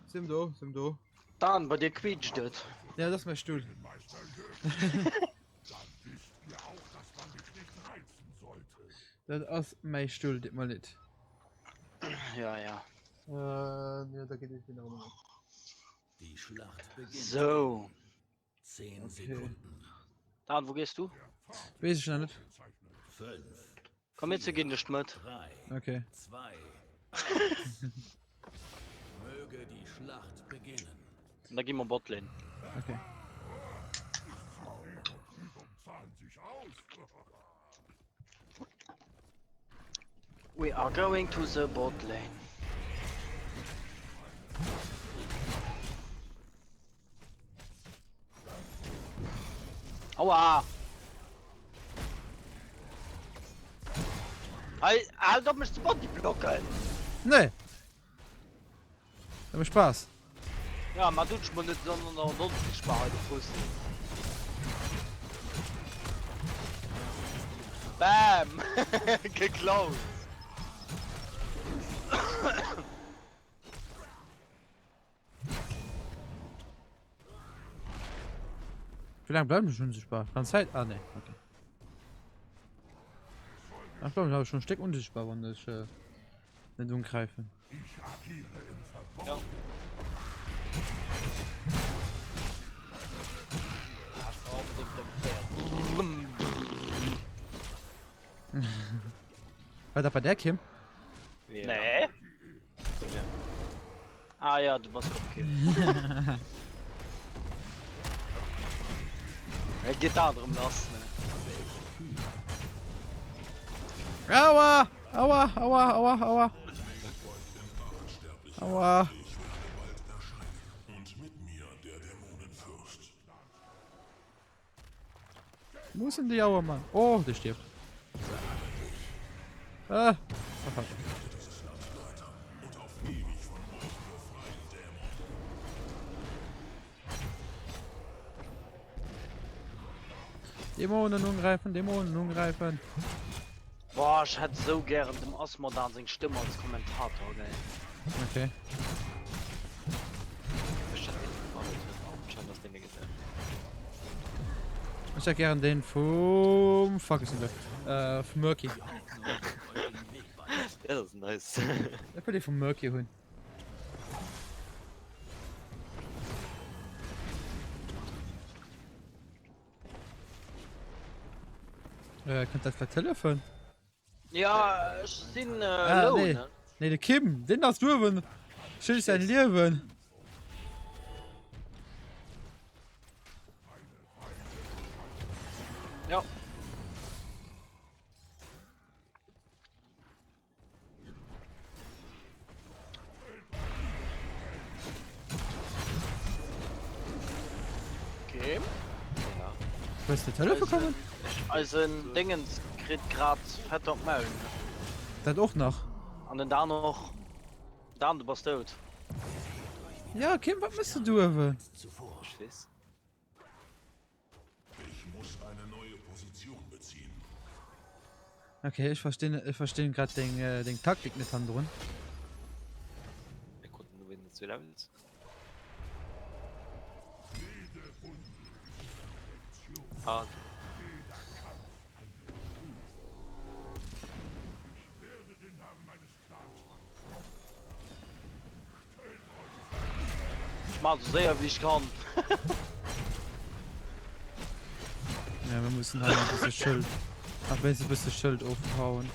Sind du? Dann, bei dir quietscht das. Ja, das ist mein Stuhl. Das ist mein Stuhl, das mal nicht. Ja, ja. Ja, da geht es wieder rum. Die Schlacht beginnt. So. 10 Sekunden. Dan, wo gehst du? Weiß ich noch nicht. 5, Komm jetzt, wir gehen nicht mit. 3, Okay. 2, 1. Möge die Schlacht beginnen. Und da gehen wir Botlane. Okay. We are going to the bot lane. Aua! Halt auf mich zu Bot, die Blocke! Nee. Aber Spaß. Ja, man tut schon nicht, sondern auch sonst nicht sparen, du Fuß. Bam! Geklaut! Wie lange bleiben wir schon unsichtbar? Kann Zeit? Ah, ne. Okay. Ach, ich glaube, ich schon ein Stück unsichtbar, wenn ich nicht umgreife. Ja. War das bei der Kim? Ja. Nee. Ja. Ah ja, du warst okay. Er geht da drum lassen. Ne? Aua! Aua! Aua! Aua! Aua! Aua! Wo sind die Aua, Mann? Oh, der stirbt. Ah! Oh, fuck. Dämonen angreifen, Dämonen angreifen. Boah, ich hätte so gern dem Osmodan seine Stimme als Kommentator, gell. Okay. Ich hab nicht gewartet. Schon das Ding gesehen. Ich hätte gern den vom. Fuck, ist denn der? Vom Murky. Ja, das ist nice. Ich will den vom Murky holen. Könnt das per Telefon? Ja, ich bin Ah, low, nee. ne? Nee, der Kim, den hast du wenn. Schild sein Leben. Ja. Okay. Ja. Du hast der Telefon kommen? Also ein Dingens kriegt grad fett auf Maul. Ne? Das auch noch. Und dann da noch. Dann, du bist tot. Ja, Kim, was musst du tun? Ich weiß. Ich muss eine neue Position beziehen. Okay, ich verstehe gerade den Taktik nicht anderen. Wir konnten nur wenn 2 Levels. Ah, Ich mach so sehr wie ich kann. Ja, wir müssen halt ein bisschen Schild. Ach, wenn sie ein bisschen Schild aufhauen.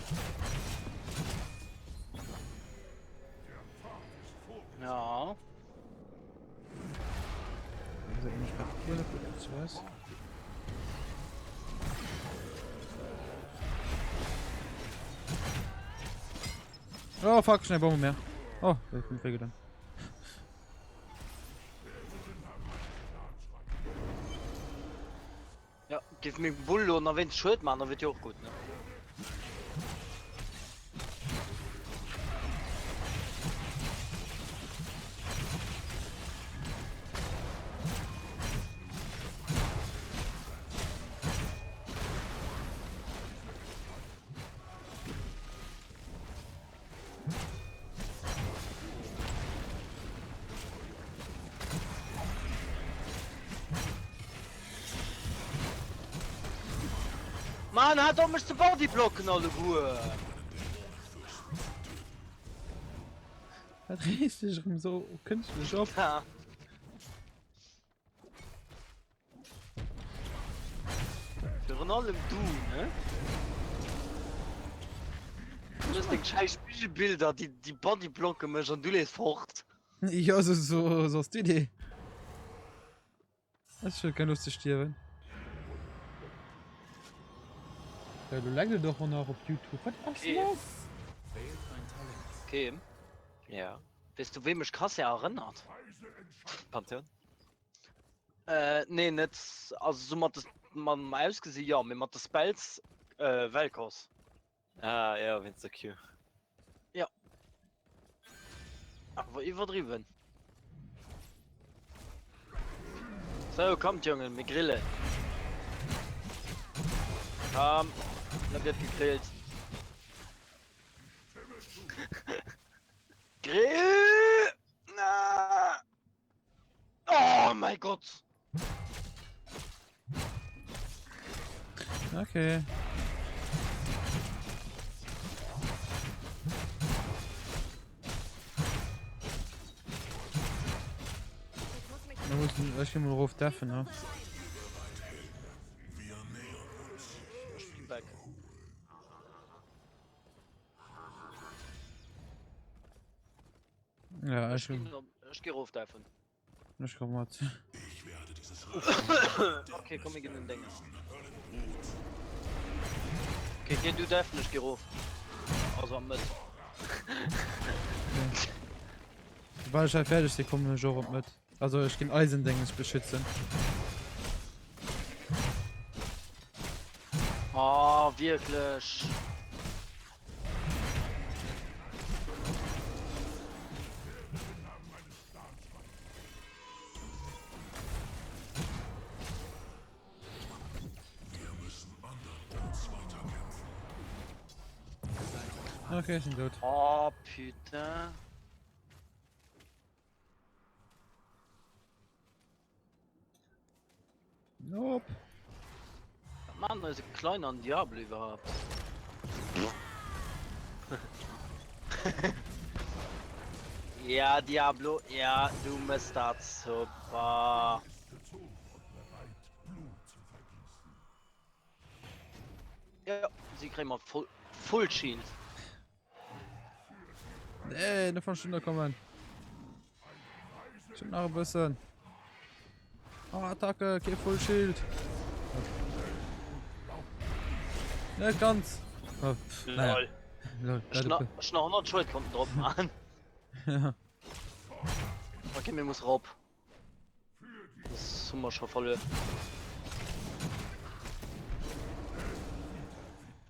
Ja. Also ich gerade hier noch was. Oh fuck, schnell Bombe mehr. Oh, ich bin weggegangen. Ja, gib mir Bull und dann wenn es schuld man, dann wird ja auch gut, ne? Mann, hat doch mich zu Body blocken, alle Ruhe. Da drehst du dich rum so künstlich auf. Ja. Für allem du, ne? Das sind scheiß Spiegelbilder, die Body blocken mich und du lässt fort. Ja, so ist die Idee. Das ist schon keine Lust zu sterben. Ja, du längst doch noch auf YouTube. Was ist Okay. los? Okay. ja. Weißt du, wem mich Kasse erinnert? Pantheon? Nee, nicht. Also, so hat das man ausgesehen, ja, mit das Spells, Velkos. Ah, ja, wenn's der Q. Aber übertrieben. So, kommt, Junge, mit Grille. Da wird gegrillt. Grill! Na! Oh mein Gott! Okay. Da muss ich mal drauf treffen, ne? Ich bin weg. Ja, Ich geh rauf davon. ich komm mal. Okay, komm, ich geh mit dem Ding. Okay, geh du davon, ich geh rauf. Also am Mitte. Sobald ich halt fertig bin, kommen wir schon mit. Also ich kann Eisending beschützen. Oh, wirklich. Okay, sind tot. Oh, putain. Nope. Mann, das ist ein kleiner Diablo überhaupt. Ja, Diablo, ja, du bist das super. Ja, sie kriegen mal Full Shield. Ey, eine von Stunde kommen. Schon noch ein bisschen. Oh, Attacke, geh Full Shield. Ne, ganz. Oh, naja. Lol, leider- Schnell 100 Schuld kommt drauf an. Ja. Okay, mir muss raub. Das sind wir schon voll.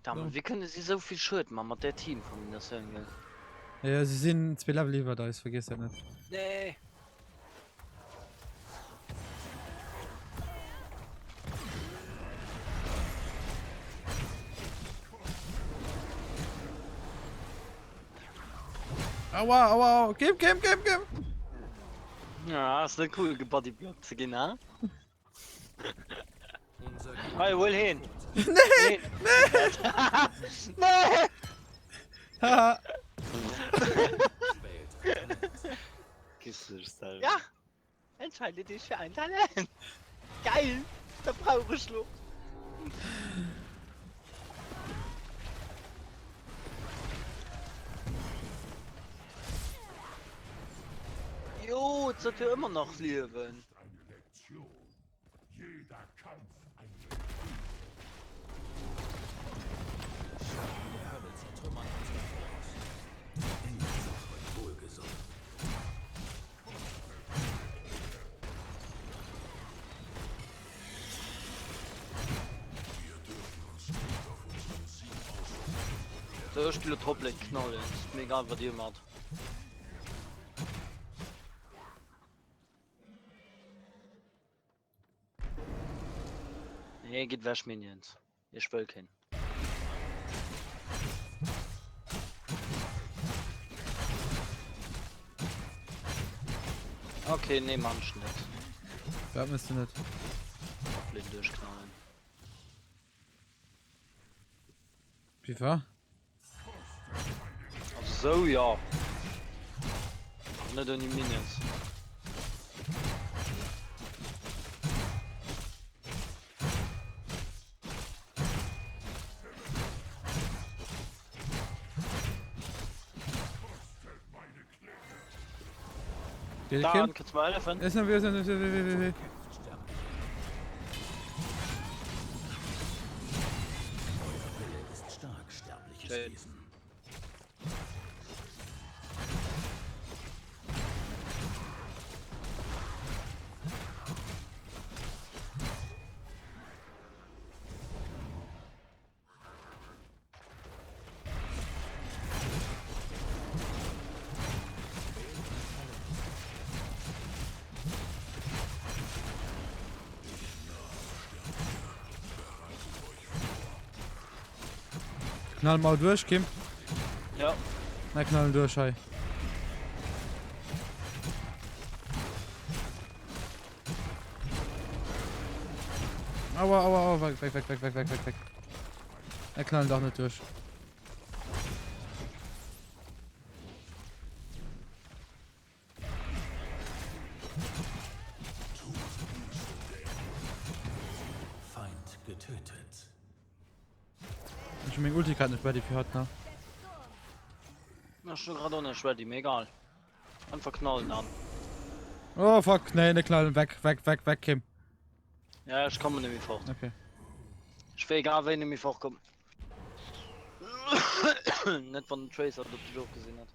Damit, wie können sie so viel Schuld machen mit der Team von der Single? Ja, sie sind 2 Level lieber da, ich vergiss das nicht. Nee. Aua, aua, gib. Ja, ist nicht cool, Bodyblock zu gehen, ne? Hey, wohl hin. Nee. Nee. Haha. Kiste stellen. Ja. Entscheide dich für ein Talent. Geil. Da brauche ich noch. Jo, jetzt hat er immer noch leben. Eine Lektion. Jeder Kampf ein So, ich spiele Toplane knallen. Ist mir egal, was ihr macht. Nee, geht wäsch Minions. Ich will keinen. Okay, nee, manch nicht. Ja, müsst du nicht. Toplane durchknallen. Wie war? Also so, ja. Nicht an die Minions. Der Da, Kim? kannst du mal helfen? Ist noch wieder. Schön. Knall mal durch, Kim. Ja. Na, knallen durch, hey. Aua, weg. Er knallen doch nicht durch. Feind getötet. Ich hab mein Ulti gerade nicht ready für hat, ne? Na, schon gerade auch nicht ready, mir egal. Einfach knallen an. Oh, fuck, nee, ne knallen, weg, Kim. Ja, ich komme nämlich fort. Okay. Ich will egal, wenn nämlich vorkommt. Nicht von dem Tracer, ob du auch gesehen hat.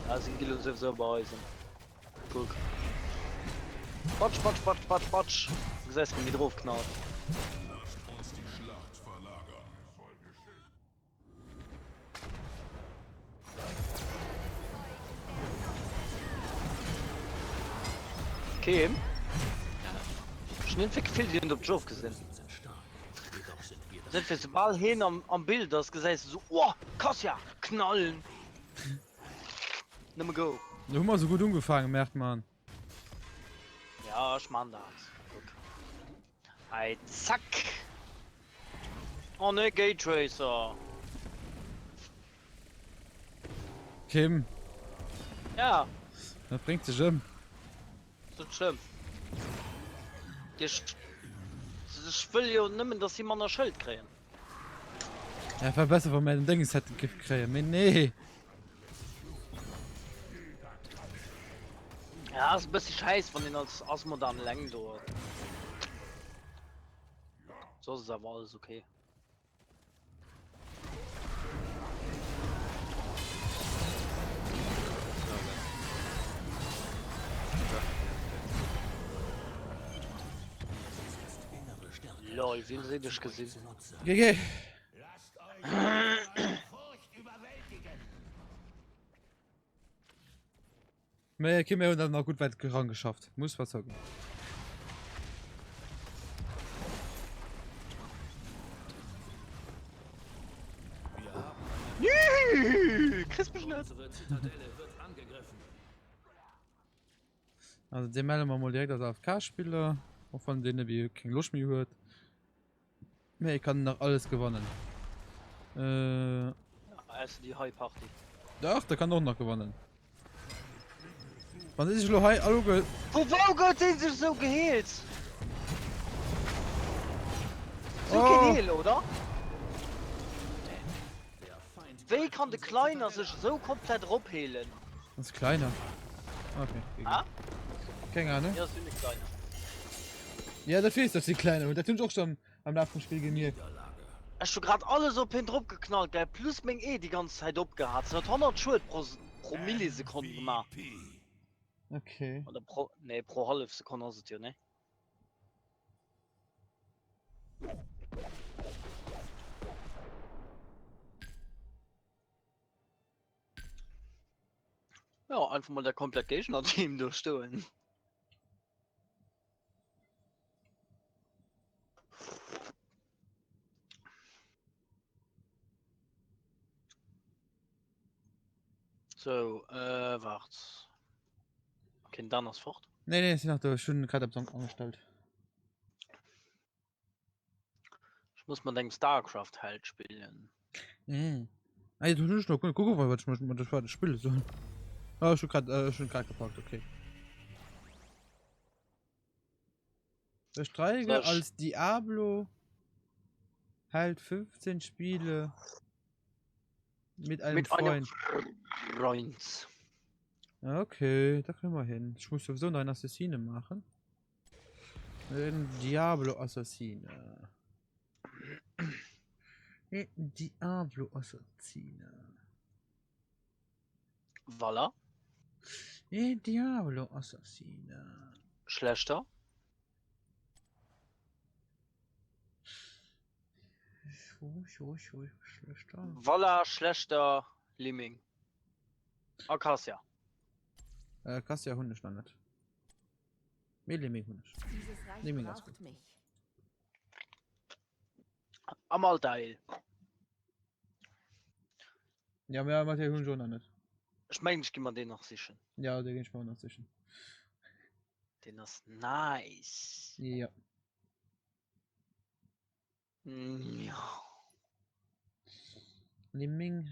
Ja, sind Gilles sowieso bei uns. Guck. Patsch. Du siehst, wie mir drauf knallt. Uns die Schlacht verlagern. Soll geschehen. Kim? Schnell viel in der Job gesehen. Sind wir so ball hin am Bild, das gesagt so, oh, Kassia, knallen. Nimm go. Du hast mal so gut umgefangen, merkt man. Ja, ich mach das. Guck. Ei, zack. Oh ne, Gate Tracer. Kim, Ja, das bringt sich um. das ist schlimm. Ich will ja nicht, dass sie mal ein Schild kriegen. Ja, wäre besser, wenn wir den Dings hätten gekriegt. Aber nee. Ja, ist ein bisschen scheiß von denen als modernen Längen dort. So ist aber alles okay. Lol, wie sie dich gesehen? GG. Lasst euch von eurer Furcht überwältigen. Wir Kim haben dann noch gut weit geschafft. Muss was sagen. Wir haben nicht. Unsere Zitadelle wird angegriffen. Also den melden wir mal direkt als AFK-Spieler, auch von denen wie kein Lust mehr hört. Nee, ich kann noch alles gewonnen. Also die High Party. Doch, der kann auch noch gewonnen. Wann ist ich noch high? Hallo, Wo Gott sind sie so geheilt? So Oh. kein Heal, oder? Der Feind Wie kann der Kleiner sich so komplett abheilen? das ist kleiner. Okay. Ah? Keine Ahnung. Ja, sind die Kleiner. Ja, der fehlt, dass die kleine. Und der tut auch schon am Laufe vom Spiel gemerkt. Hast du gerade alles auf den Druck geknallt, gell? Plus mein die ganze Zeit abgehabt. Es hat 100 Schuld pro Millisekunde gemacht. Okay. Oder pro halbe Sekunde ist es ja, ne? Ja, einfach mal der komplett Gegner-Team durchstellen. So, wart. Okay, dann ist fort. Nee, ist nach der schönen Katabsong angestellt. Ich muss mal den StarCraft halt spielen. Ah, ja, du hast noch guck mal, was ich das war das Spiel so. Ah, schon gerade gepackt, okay. Der Streiger So, als Diablo halt 15 Spiele mit einem mit einem Freund. Freund. Okay, da können wir hin. Ich muss sowieso noch einen Assassine machen. Ein Diablo-Assassine. Diablo-Assassine. Voilà. Diablo-Assassine. Schlechter. Schlechter. Voilà, schlechter Liming. Acacia. Kassia Hunde standard. Millimeter Hunde. Dieses Reich Nehmen wir das braucht mich. Amalteil. Ja, mehr macht der Hund schon nicht. Ich meine, ich geh mal den noch sichern. Ja, der geht schon noch zwischen. Den ist nice. Ja. Ja. Liming.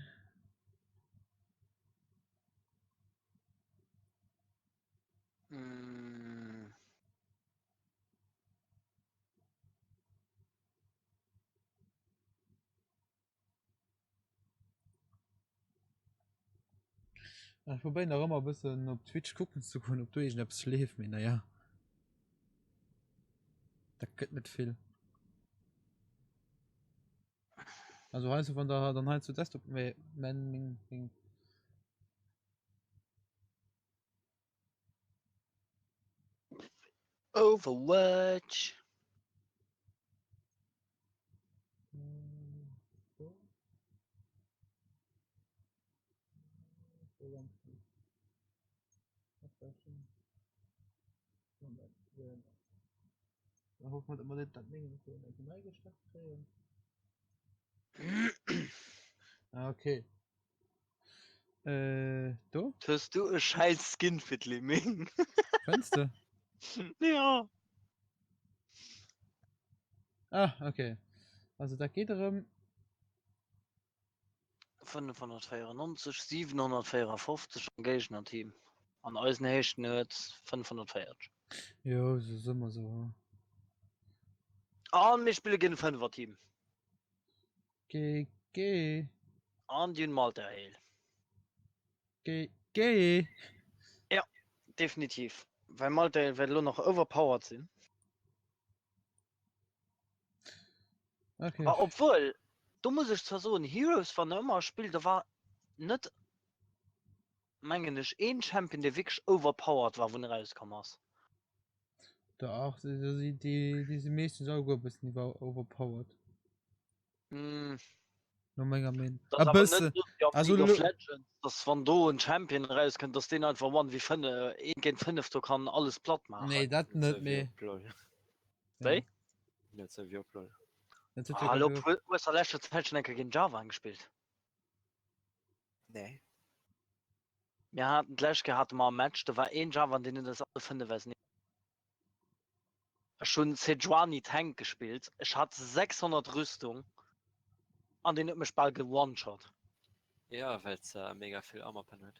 Mm. Wobei noch immer ein bisschen auf Twitch gucken zu können, ob du irgendwas schläfst, mir, naja. Da geht nicht viel. Also heißt du von daher, dann heißt du Desktop, Manning. Overwatch. Da hofft man immer nicht, dass Dinge so eingestellt kriegen. Okay. Du? Tust du ein scheiß Skin für die Liming? Findest du? Ja. Ah, okay. Also da geht darum. 594, 754 Engagement Team. An Eisenhechten jetzt 540. Ja, so sind wir so. Und ich spiele gegen 5er Team. Geh. Und den Malta Heil. Geh. Definitiv. Weil Malta wird nur noch overpowered sind. Okay. Aber obwohl, du musst ich zwar so ein Heroes von immer spielt, da war nicht. Meine ich, ein Champion, der wirklich overpowered war, wo er rauskam. Da auch, diese Mädchen sind auch gut ein bisschen overpowered. Hm, Nur mega Min. das Ein aber bisschen. nicht so wie auf Also League of Legends, dass von do ein Champion rauskommt, dass den einfach one wie 5, 1 gegen 5, du kann alles platt machen. Nee, das nicht mehr. Wei? Net so wie Plol. Das tut Hallo, ja du hast letzte Zeit schon gegen Java angespielt. Nee. Wir hatten gleich gehabt mal ein Match, da war ein Java, den das alle finden, weiß nicht. Schon Sejuani Tank gespielt. Ich hatte 600 Rüstung. An den hat mich bald gewone-shot. Ja, weil es mega viel Armor hat.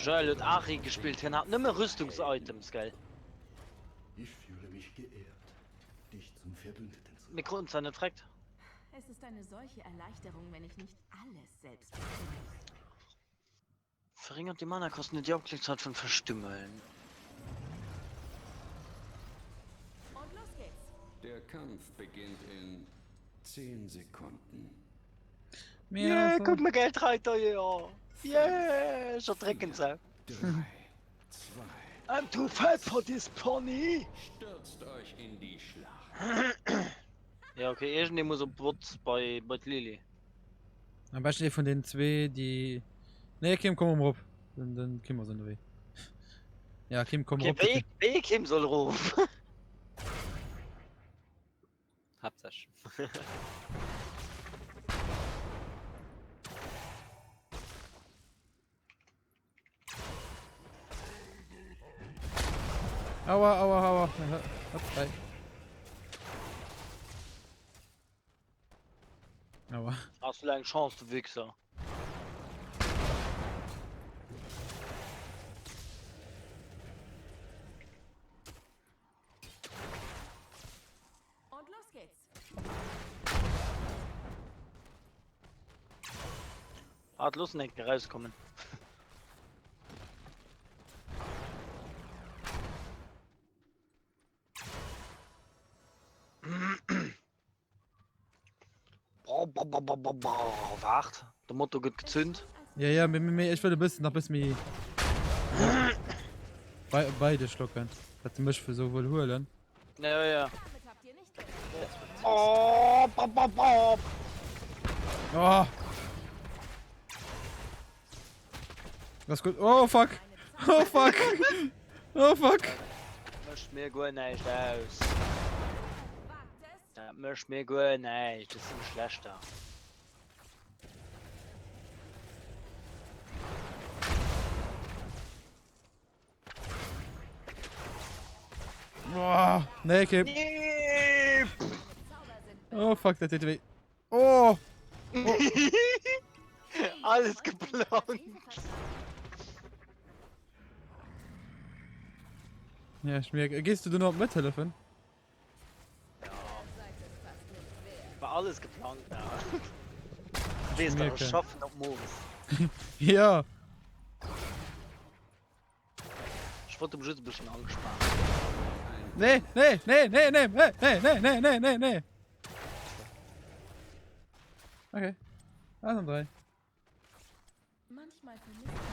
Joel hat Ari gespielt, er hat nicht mehr Rüstungsitems, gell? Ich fühle mich geehrt, dich zum Verbündeten zu Mir konnten es nicht fragt. Es ist eine solche Erleichterung, wenn ich nicht alles selbst bestimme. Verringert die Mana-Kosten die Hauptklickzeit von Verstümmeln. Und los geht's. Der Kampf beginnt in 10 Sekunden. Yeah, guck mal Geldreiter, ja. Yeah, schon drecken sein. 3, 2, I'm too fat for this pony. stürzt euch in die Schlacht. Ja, okay, irgendwie muss er Bot bei Lili. Am besten von den zwei, die. Ne, Kim, komm rum. Dann Kim wir so eine Weh. Ja, Kim, komm rum. Okay, Weg ihm soll rufen. Hab's ja schon. Aua, aua, aua. Ja, hopp, bei. Aua. Hast du eine Chance, du Wichser. Und los geht's. Hat Lust nicht rauskommen. Wacht, der Motto geht gezündet. Ja, ja, ich will ein bisschen, noch ein bisschen. Beide schlucken. Das mich für so wohl holen. Ja, ja. Damit habt ihr nicht gerechnet. Oh, Oh! Das ist gut. Oh fuck! Oh fuck! Oh fuck! Möcht mir gut nicht aus. Wagt es. Das möcht mir gut nicht, das ist ein schlechter. Oh! Nee, Kim. Nee. Zauber sind Oh fuck, das tut weh. Oh! Alles geplant. Ja, ich merke. Gehst du noch mithelfen? War alles geplant, ja. Wie ist merke. das Schaffen am Morgen? Ja! Ich wollte bestimmt ein bisschen angespannt. Nee, nee, nee, nee, nee, nee, nee, nee, nee, nee, nee, nee. Okay. Also 3. manchmal vermisst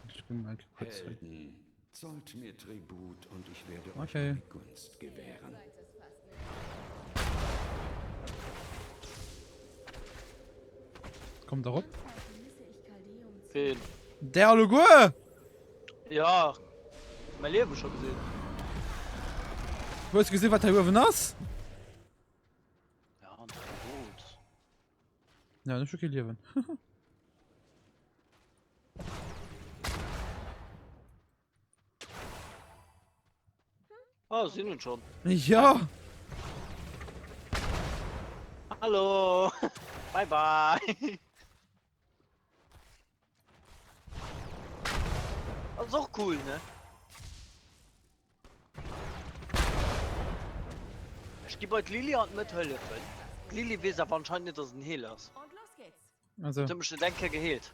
Ich bin mal kurz weg. Helden, zollt mir Tribut und ich werde euch Okay. meine Gunst gewähren. Kommt da rup. manchmal vermisse ich Caldeum zu Wen? Der Alugur! Ja. Mein Leben schon gesehen. Du hast gesehen, was da über nass? Ja, und gut. Ja, nicht okay, Leben. Oh, sehen wir schon. Ja! Hallo. Bye bye. Das ist auch cool, ne? Ich gebe heute Lili und mit Hölle. Lili weiß aber anscheinend nicht, dass es ein Heal ist. Und los geht's. Also, Du hast mich den Denker geheilt.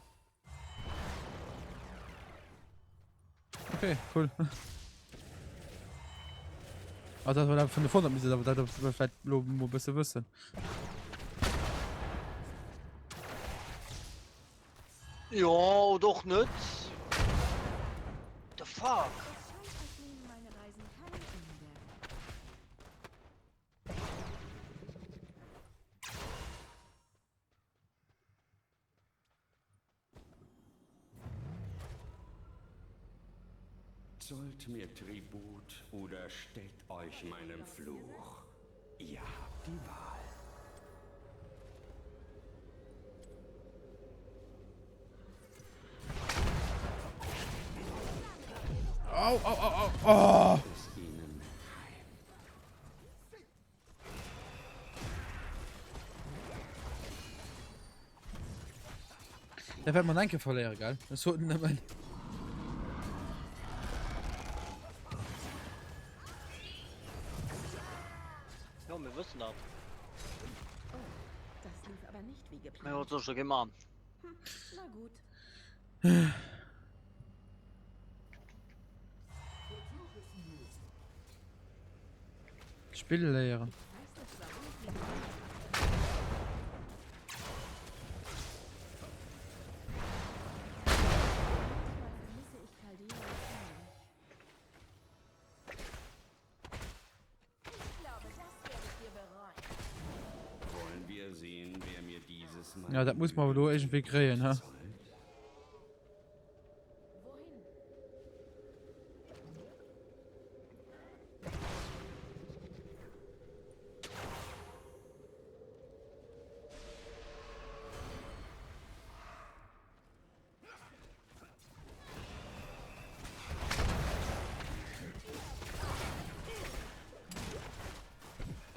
okay, cool. Ah, das war da von der Vorder, aber da vielleicht loben, wo bist du wissen. Ja, doch nicht. The fuck? Es scheint, als nehmen meine Reisen kein Ende. Zollt mir Tribut oder stellt euch meinem Fluch. Ihr habt die Wahl. Au, au, au, au. Oh. Ist ihnen heim. Da wird man danke verlieren, gell? Das sollten wir mal. Ja, wir wissen das. Das lief aber nicht wie Wir haben geplant. uns so schon gemacht. Na gut. Spiele lehren. Weißt du, warum ich wie Manchmal vermisse ich Caldera ziemlich. Ich glaube, das werde ich dir bereuen. Wollen wir sehen, wer mir dieses Mal. Ja, das muss man wohl irgendwie kriegen, ha? zollt? Wohin?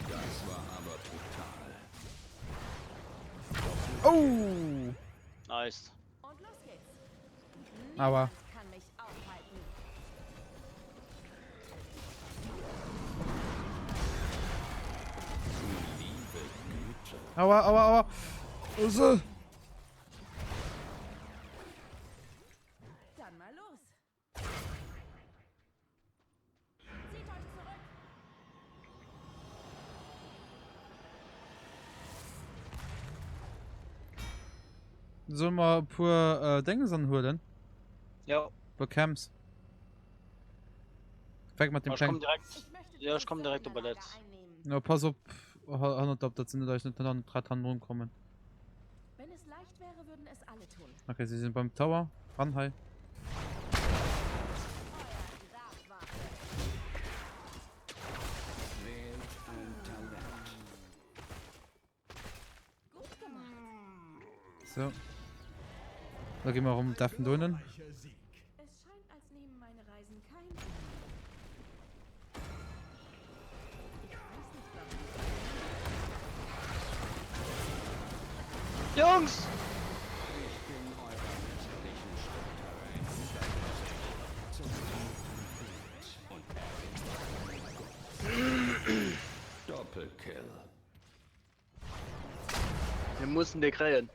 Das war aber brutal. Oh! Nice. Und los geht's. Aber. Niemand kann mich aufhalten. Liebe Güte. Aua, aua, aua. So. Dann mal los. Zieht euch zurück. Sollen wir pur Dinge anholen? Ja, Pur Camps. Fängt mit dem ich komm Tank. direkt. Ich möchte Ja, ich die komm direkt Position über der das. Lager einnehmen. Ja, pass auf. Ob das sind, dass ich nicht an 3 Tonnen rumkommen. Wenn es leicht wäre, würden es alle tun. Okay, sie sind beim Tower. Ran, hi. Euer Grabwaffe. Wählt ein Talent. Gut gemacht. So. Da gehen wir rum, Daffen drinnen. Es scheint, als nehmen meine Reisen kein Ende. Ich weiß nicht warum. Jungs! Ich bin eurer westlichen Stadt zum und Doppelkill. Wir mussten die krähen.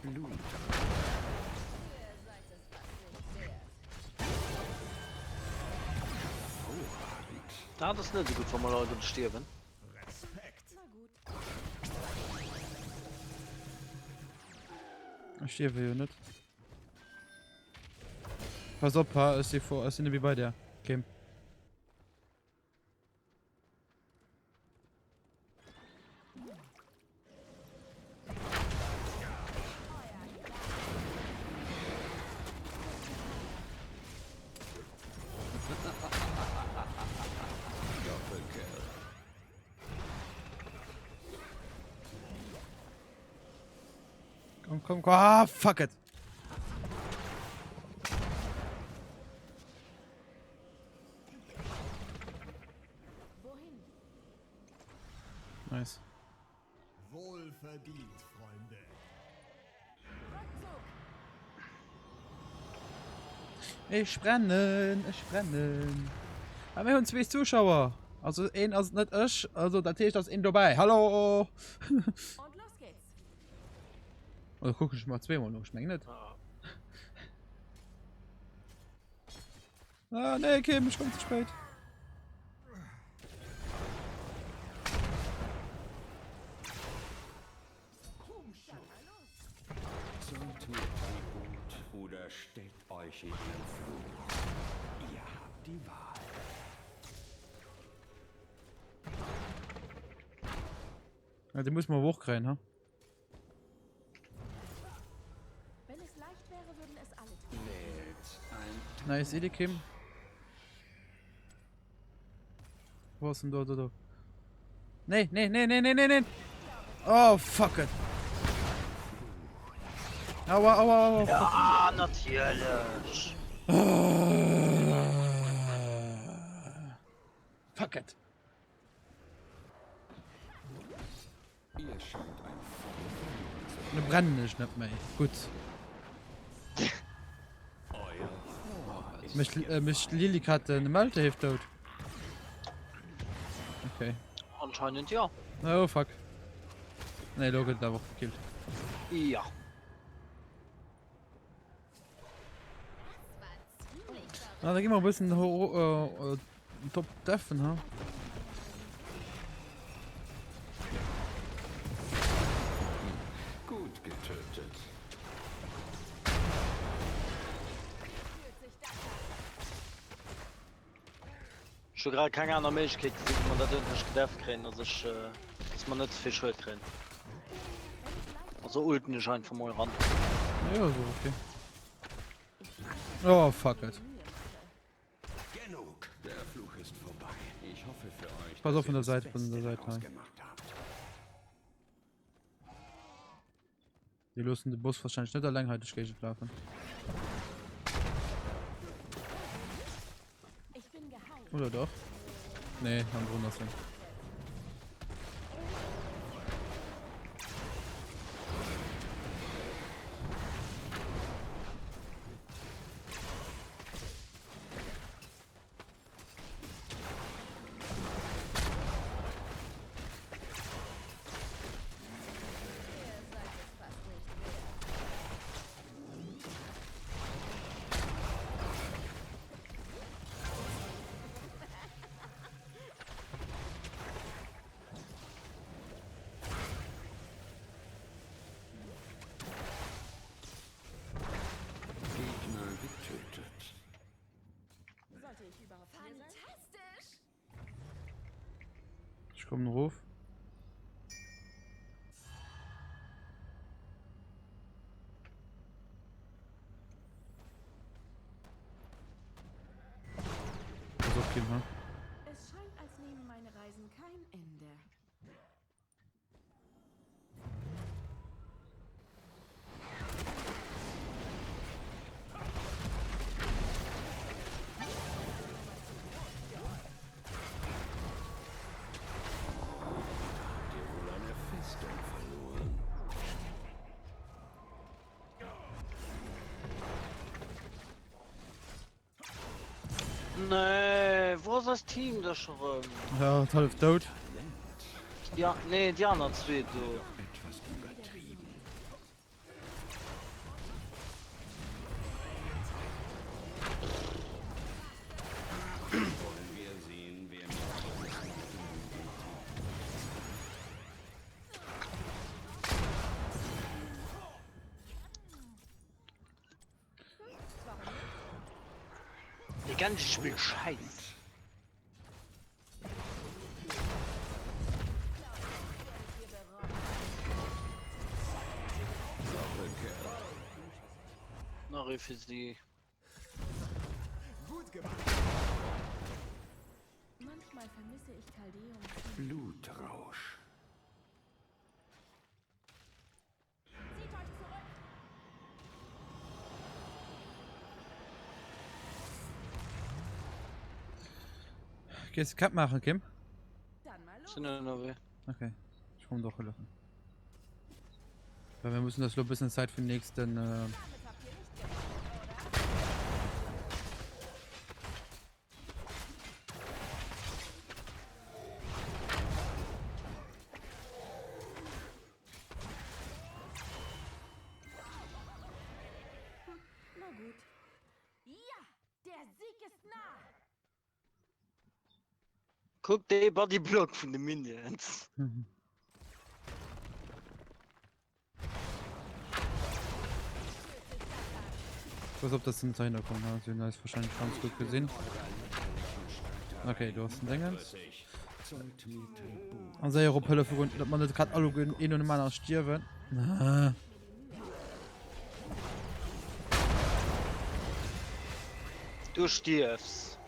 Blut. Ihr seid es fast nicht wert. Da hat es nicht so gut, wenn man Leute sterben. Na gut. Ich stehe hier nicht. Pass auf, Pa, ist sie vor, ist sie nicht wie bei der. Game. Doppelkill. Komm, komm, komm. Ah, fuck it. Wohin? Nice. Wohlverdient, Freunde. Rückzug. Ich brennen, ich brennen. Aber wir haben 2 Zuschauer. Also ein, also nicht ich, also da ist das in dabei. Hallo. Und los geht's. Oder guck ich mal 2-mal noch, ich meine nicht. Ah, nee, Kim, ich komm zu spät. Zollt mir Tribut oder steckt euch in den Fluch. Ihr habt die Wahl. Ja, den muss man hochkriegen, ha? Wenn es leicht wäre, würden es alle tun. Wählt ein Nice Idee, Kim. Wo ist denn da? Nee. Oh, fuck it. Aua. Ja, natürlich. Fuck it. Ihr scheint ein Eine brennende Schnapp mehr. Gut. Mich Lilik hat eine Malte hilft tot. Okay. Anscheinend ja. Oh fuck. Nee, Logan da auch gekillt. Ja. Na, da gehen wir ein bisschen Top Defen, ha? gut getötet. Schon gerade keine andere Möglichkeit, wie man da nicht gedacht kriegen, also dass man nicht viel Schuld kriegen. Also ulten ist einfach mal ran. Ja, so, okay. Oh, fuck it. Genug. Der Fluch ist vorbei. Ich hoffe für euch, Pass dass auf von ihr der das Seite, von der Beste Seite. daraus Hi. gemacht habt. Die lösen den Bus wahrscheinlich nicht allein heute Gage laufen. Ich bin geheilt. Oder doch? Nee, haben wir wunderschön. Gegner getötet. Sollte ich überhaupt hier sein? Fantastisch! Ich komme einen Ruf. Pass auf, Kim, ha? Es scheint, als nehmen meine Reisen kein Ende. Habt ihr wohl eine Festung verloren? Nee, wo ist das Team da schon? Ja, halb tot. Ja, nee, die anderen zwei, du. Etwas übertrieben. Wollen wir sehen, wer mit Die ganze Spiel scheiß. Na, rief sie. Manchmal vermisse ich Caldeum. Blutrausch? Zieht euch zurück! Gehst du Cup machen, Kim? Dann mal los. Sind ja noch weh. Okay. Ich komme doch gelaufen. Weil wir müssen das nur ein bisschen Zeit für den nächsten. Damit habt ihr nicht gerechnet, oder? Na gut. Ja, der Sieg ist nah. Guck den Bodyblock von den Minions. Ich weiß, ob das ein Zeichen kommt. Also, da ist wahrscheinlich ganz gut gesehen. Okay, du hast ein Dingens. Zollt mir Tribut. Also, Europelle für dass man das gerade alle in und Mann stirben. Ah. Du stirbst.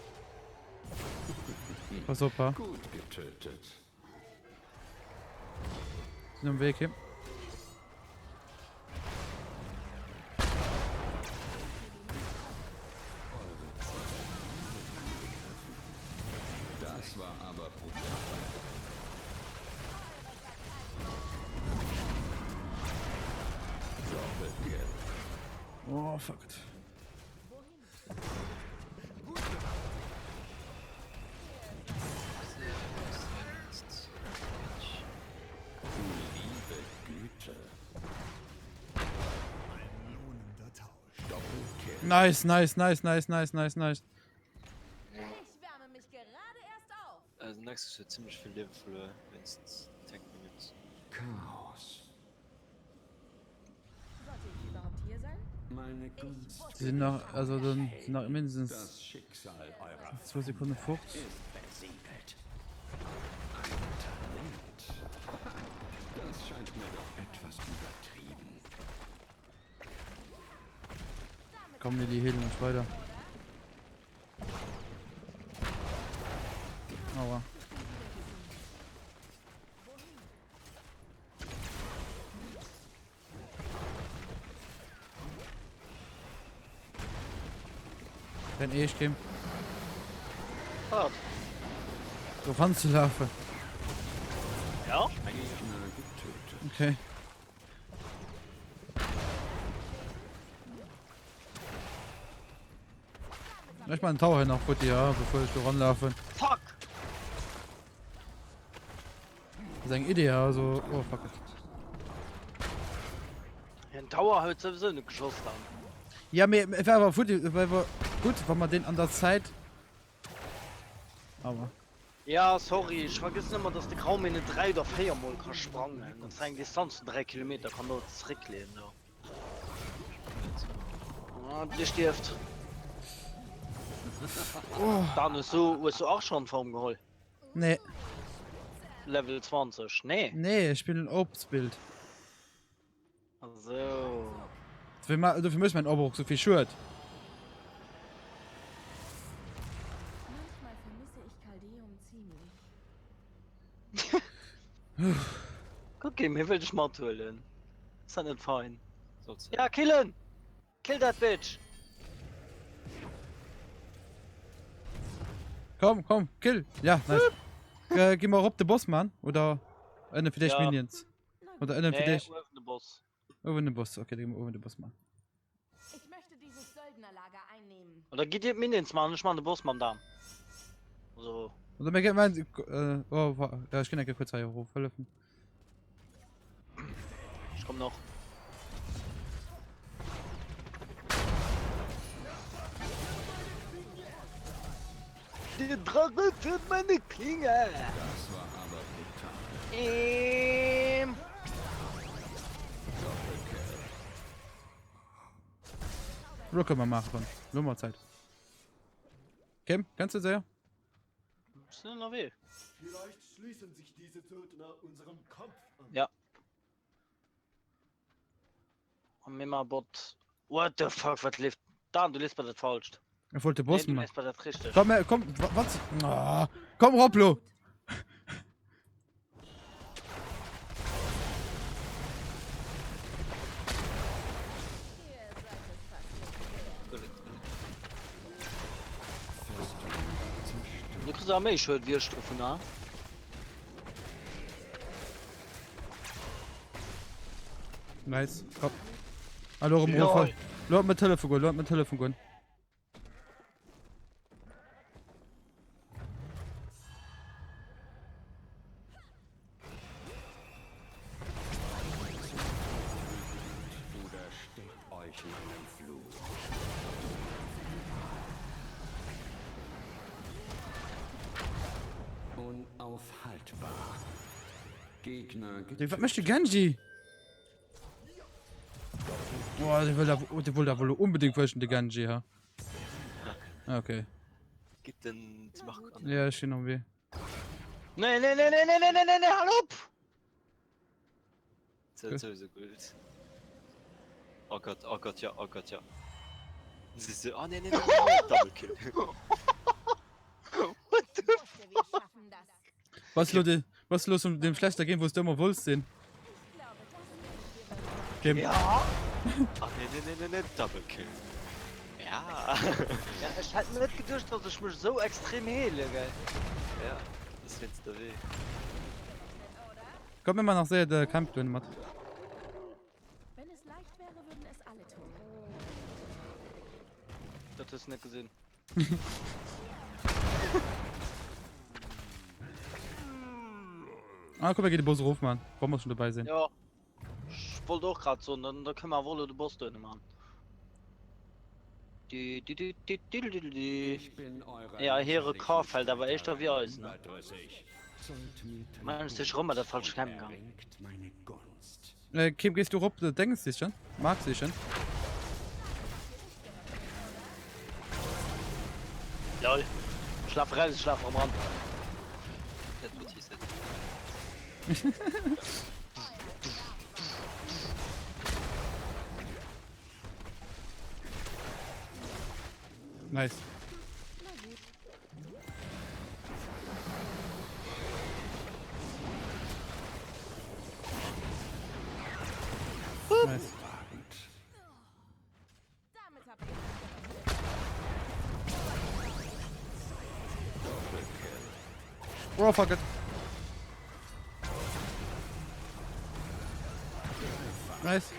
Pass auf, pa. Gut getötet. Sind am Weg hier. Das war aber brutal. Doppelkill. Oh, fuck it. Liebe Güte. Lohnender Tausch. Doppelkill. Nice, nice, nice, nice, nice, nice, nice. Ich wärme mich gerade erst auf. Also nächstes wird ziemlich viel Leben verloren, wenn es tanken nimmst. Chaos. Sollte ich überhaupt hier sein? Meine Gunst. Die sind noch, also dann sind noch mindestens Das Schicksal eurer 2 Sekunden Frucht. ist besiegelt. Ein Talent. Ha, das scheint mir doch etwas übertrieben. Kommen wir die Heli nicht weiter. Aua. Wenn ich gehe, Ah, so fandst du laufen. ja? Gegner getötet. Okay. Ich mal einen Tower noch für dir, bevor ich da ranlaufe. Fuck! Das ist eine Idee, also. Oh fuck it. Den Tower hat sowieso nicht geschossen haben. Ja, mir wäre aber gut, wenn man den an der Zeit. Aber. Ja, sorry, ich vergesse immer, dass der kaum in den 3 oder 4 Mal kann sprangen. Das ist eine Distanz von 3 Kilometer, kann dort zurücklehnen. Ja. Ah, die stirbt. Dann ist so auch schon Form geholt. Nee, Level 20. Nee. nee, ich bin ein Obstbild. Also. Dafür müssen mein Ober auch so viel Shirt. Manchmal vermisse ich Caldeum ziemlich. Guck, mir will ich mal töten. Ist ja nicht fein. Soll's Ja, killen! Kill that bitch! Komm, kill. Ja, nice. Geh mal rob den Boss, Mann. Oder eine für dich Ja. Minions. Oder eine für Nee, dich. öffne Boss. Over den Boss. Okay, dann gehen wir over den Boss, Mann. Ich möchte dieses Söldnerlager einnehmen. Oder geht ihr Minions machen, ich mach den Boss mal da. So. Oder mir geht mein. Ja, ich kann ja kurz hier hochhelfen. Ich komm noch. Die Drache führt meine Klinge. Das war aber brutal. Oder können wir machen. Nur mal Zeit. Kim, kannst du sehr? Was ist denn noch weh? Vielleicht schließen sich diese Söldner unserem Kampf an. Ja. Und mir mal Bot. What the fuck, was lebt? Da, du liest bei das falsch. Er wollte Nee, Boss, du Mann. liest bei das richtig. Komm, was? Ah, komm, Roblo! Ihr seid es fast nicht wert. Du kriegst auch mehr Schuld, wie Stufen, na? Nice, komm. Hallo, im Ja. Ufer. Lord mit Telefon gehen. Oder steht euch in einem Fluch. Unaufhaltbar. Gegner Was möchte Genji? Boah, die will da wohl unbedingt welchen die Genji, ja. Okay. Gib den die Macht an. Ja, ich stehe noch weh. Nee, hallo! Das ist sowieso gut. Oh Gott, ja. Sie so, oh nee, Double Kill. What the Ich möchte wie Was los um dem schlechter gehen, wo es du immer wolltest sehen? Game. Ja. Ach, nee, Double Kill. Ja. Ja, ich hätte nicht gedacht, dass ich mich so extrem heile, gell. Ja, das findest du weh. Kommt mir mal noch sehr der Kampf drin, Matt. Wenn es leicht wäre, würden es alle tun. Das ist nicht gesehen. Ah, guck mal, geht die Boss ruf, Mann. Wollen wir schon dabei sein? Ja. Ich wollte auch gerade so, dann können wir wohl den Boss drin machen. Ich bin eurer Ja, hier lächerlichen Karfeld, aber echt auf wie alles, ne? überdrüssig. Sollt mir Meinst du, ich rum, der falsch kämpfen kann? erringt meine Gunst. Kim, gehst du rup, denkst du dich schon? Magst du dich schon? Lol. Schlaf raus, schlaf am Rand. Das wird sie sein. Nice. Nice. Damit habt ihr Oh, fuck it. Nice.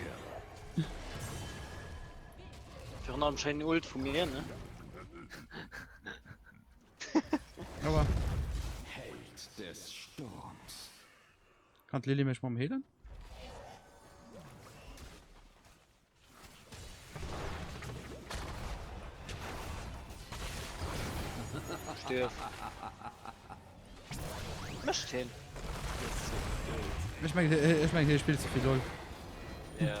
Für einen schönen Ult von mir, ne? Aber Held des Sturms. kann Lilly mich mal umheben? Stör. Mischt hin. Ich mein, hier spielt zu viel LOL. Ja.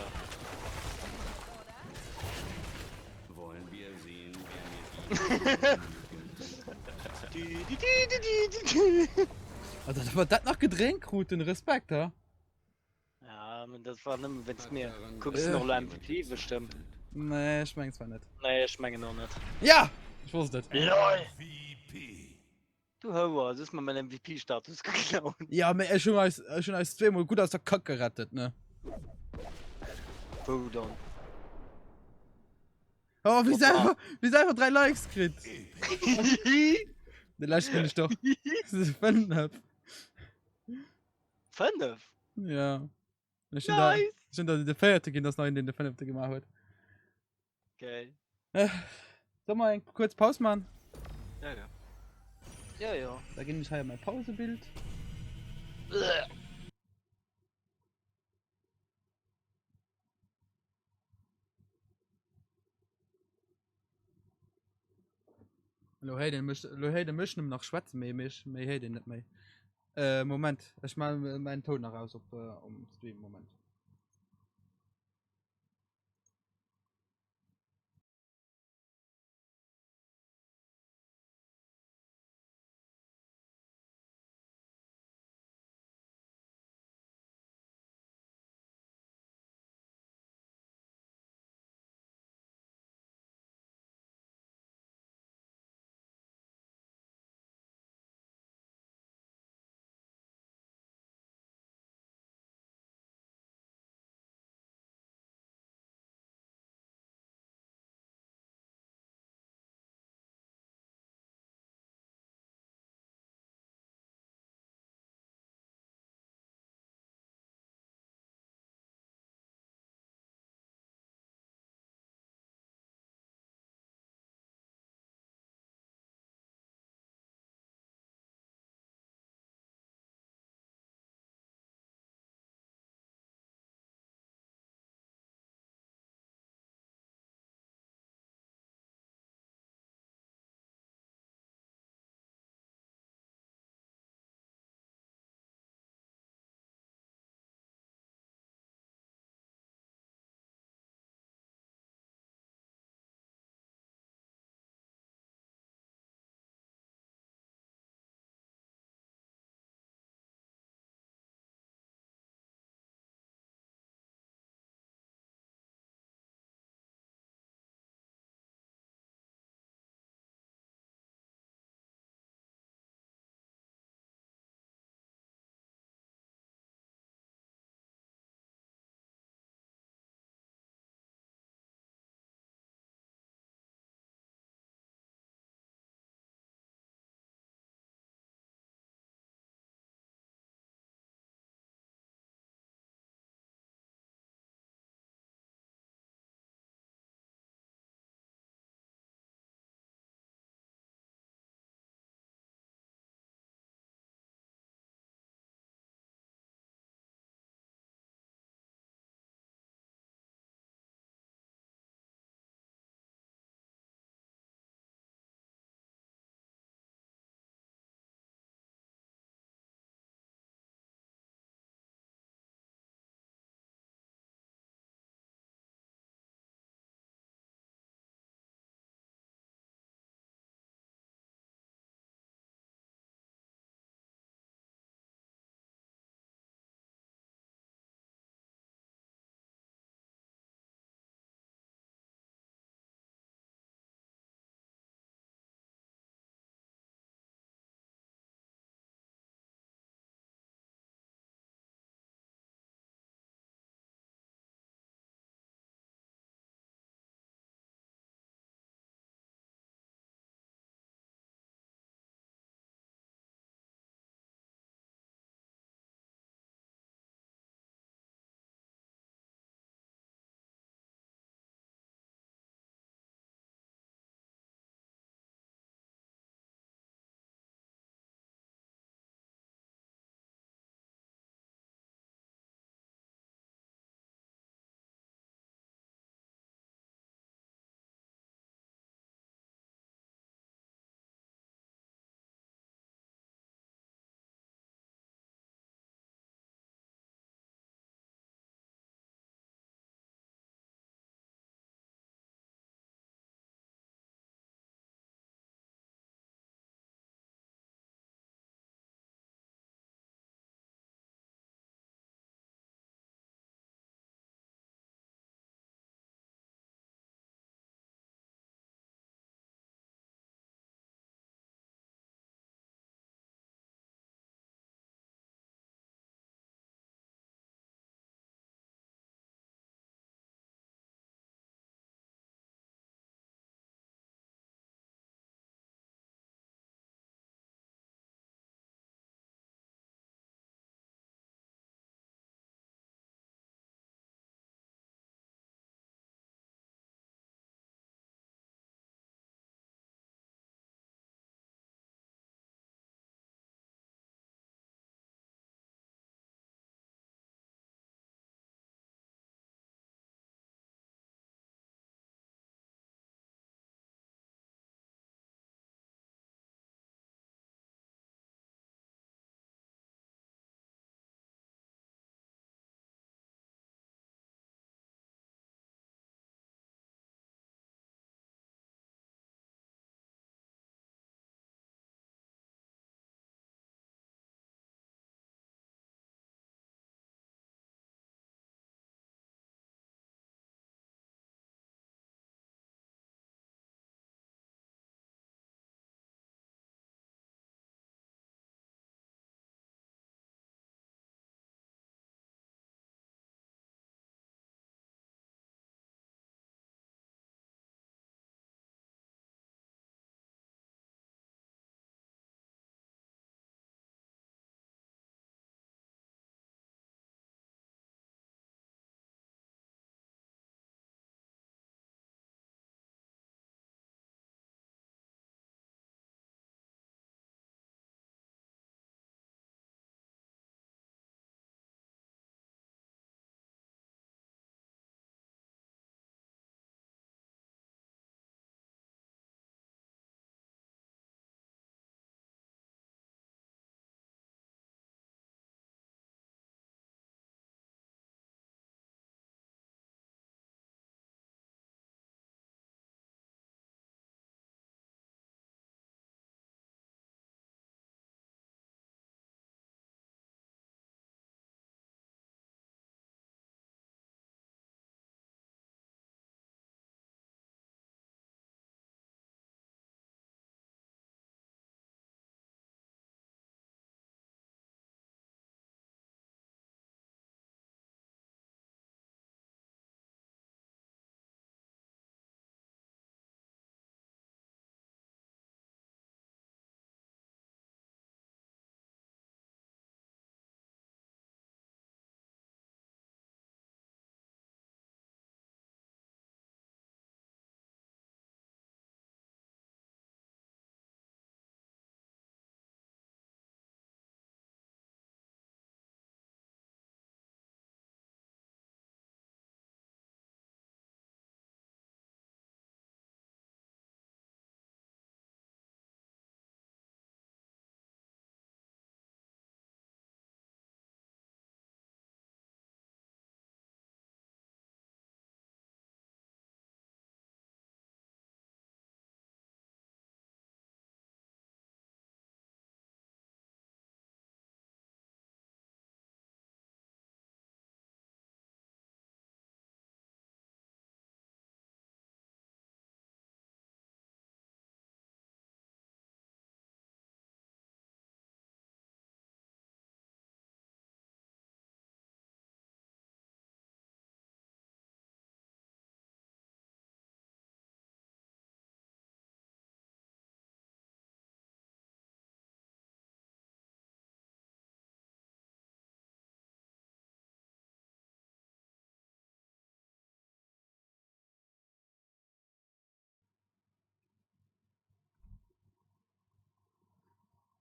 Wollen wir sehen, wer mir Also, das war das noch gedrängt, gut, den Respekt, ja? Ja, aber das war nicht, wenn's mir. Guckst du noch MVP bestimmt? Nee, ich mein zwar nicht. Nee, ich meine noch nicht. Ja! Ich wusste das. LOL! VP. Du Hauer, das ist mal mein MVP-Status geklaut. Ja, aber er schon als zweimal gut aus der Kack gerettet, ne? Hold on. Oh, wie sie einfach 3 Likes kriegt. Der lasst mich doch. Das ist 5. 5? Ja. Ich Nice. sind da der Feierte gehen, das noch in den 5. gemacht hat. Geil. Soll mal kurz Pause machen? Ja, ja. Ja, ja. Da gehen ich halt mein Pausebild. Lo hey, den mischen noch schwatzen mich hey den nicht mehr. Moment, ich mal meinen Ton noch raus auf Stream, Moment.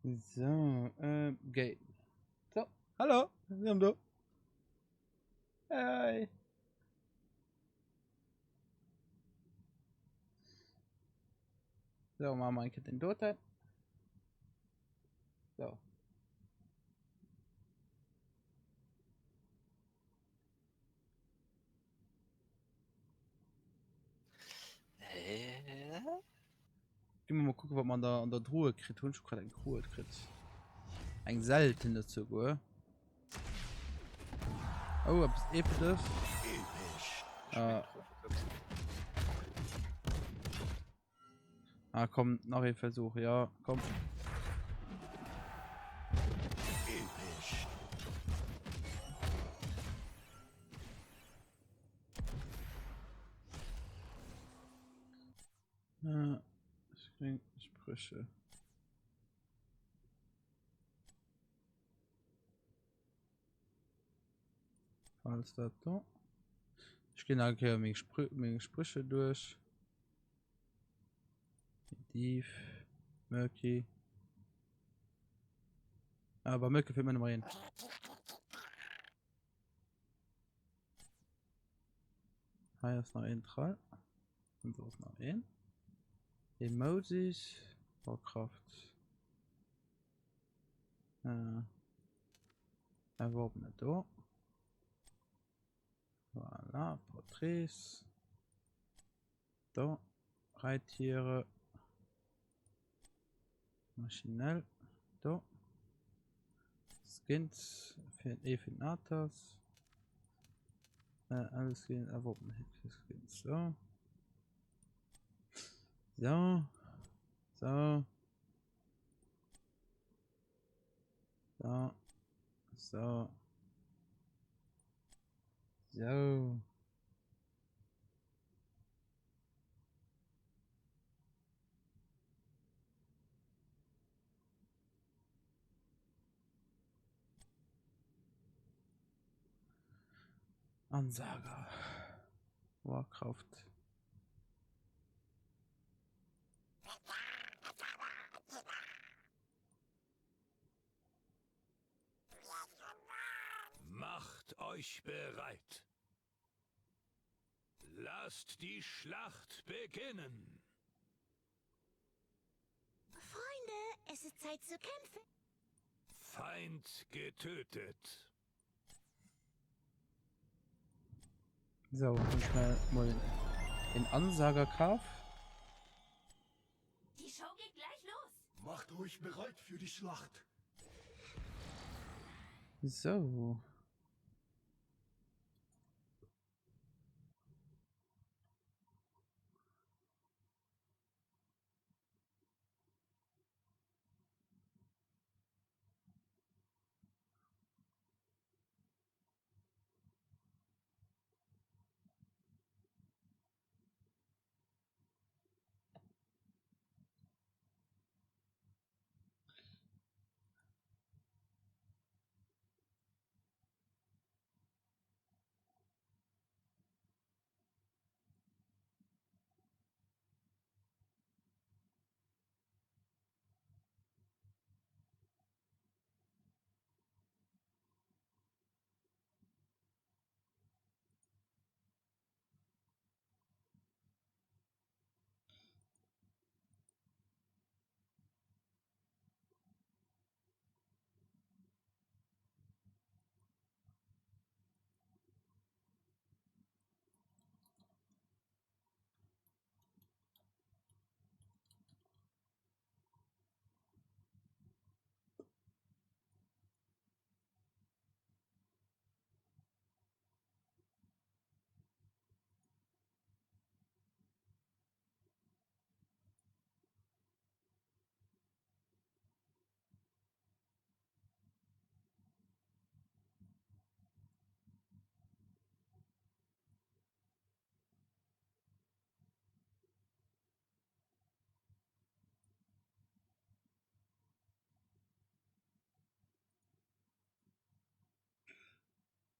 So, Gate. So, hallo, wir haben du. Hey. So, machen wir ein Kind in Dota. So. Gehen wir mal gucken, was man da an der Truhe kriegt. Und ich gerade ein Truhe kriegt. Ein seltener sogar. Oh, etwas Episches. Komm, noch ein Versuch, ja, komm. Sprüche. Alles da. Ich gehe nachher meine Sprüche durch. Tief. Murky. Aber Murky fällt mir noch mal hin. Hier ist noch ein Trall. Und so ist noch ein. Emojis. Warcraft. Erworbene da. Voilà. Porträts. Da. Reittiere. Maschinell. Da. Skins. Für Natas. Alles Skins. Erworbene Skins. So. So. So. So. So. So. Ansager. Warcraft. Macht euch bereit. Lasst die Schlacht beginnen. Freunde, es ist Zeit zu kämpfen. Feind getötet. So, und schnell mal den Ansager kauf. Die Show geht gleich los. Macht euch bereit für die Schlacht. So.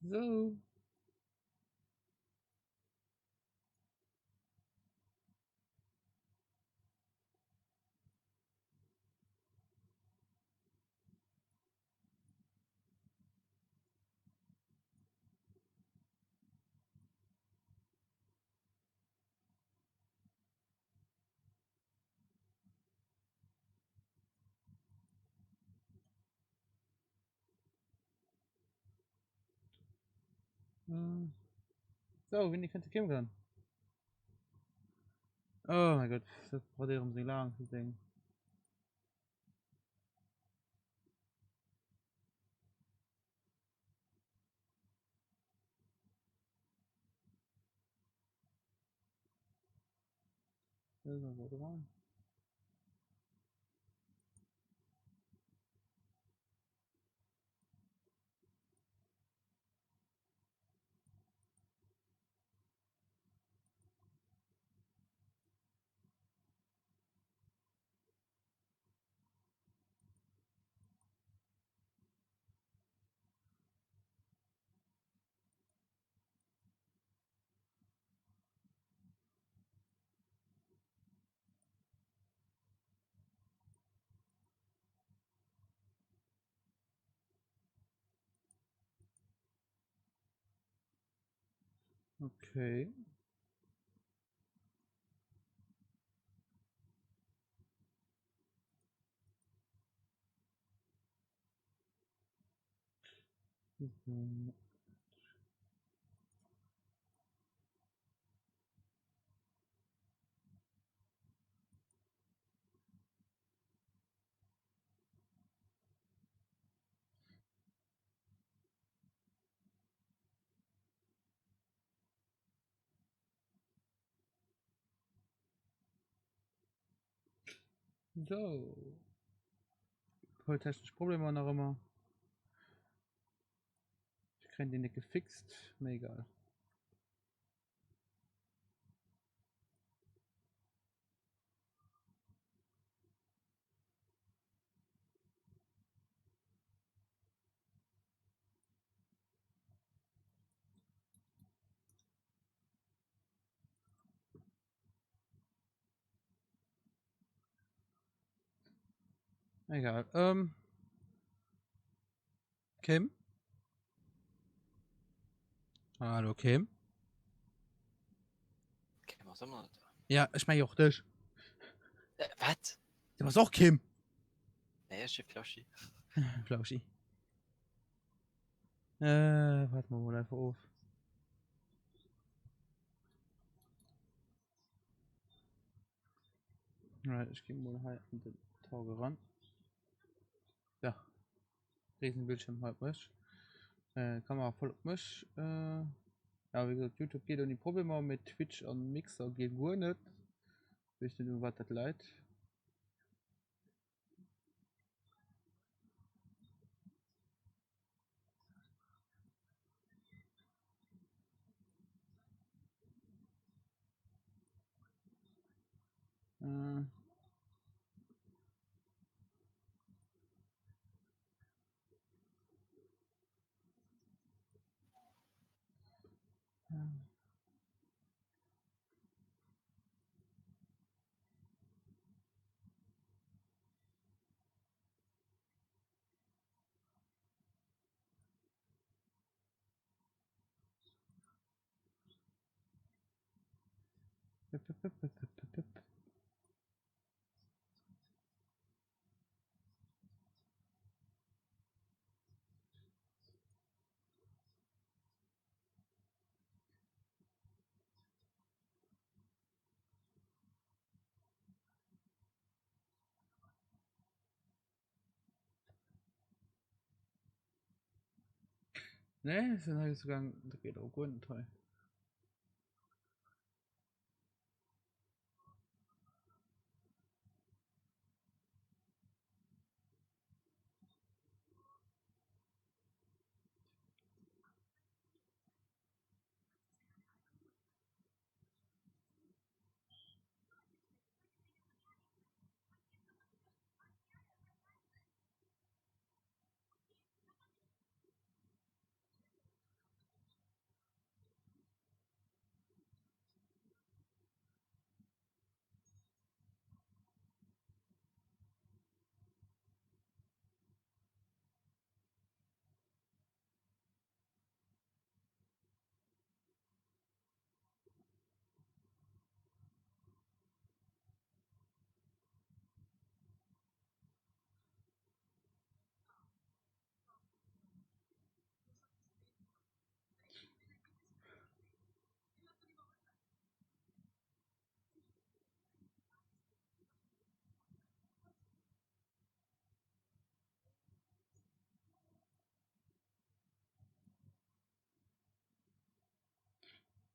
So. So, wenn die könnte kommen kann. Oh mein Gott, das braucht um so lang zu denken. Das ist aber dran. Okay. So. So. Voll technische Probleme noch immer. Ich kriege die nicht gefixt. Mir egal. Egal. Kim? Hallo, Kim? Okay, was haben wir da? Ja, ich meine auch dich. Was? Du warst auch Kim. Nee, ist Flasche. Flauschi. Warte mal einfach auf. Right, ich gehe mal halt an den Tage ran. Ja. Riesenbildschirm halt mich. Kamera voll auf mich. Ja, wie gesagt, YouTube geht und die Probleme mit Twitch und Mixer geht gut nicht. Ich nicht, was das leid. Äh, Ne, sind halt sogar, das geht auch gut toll.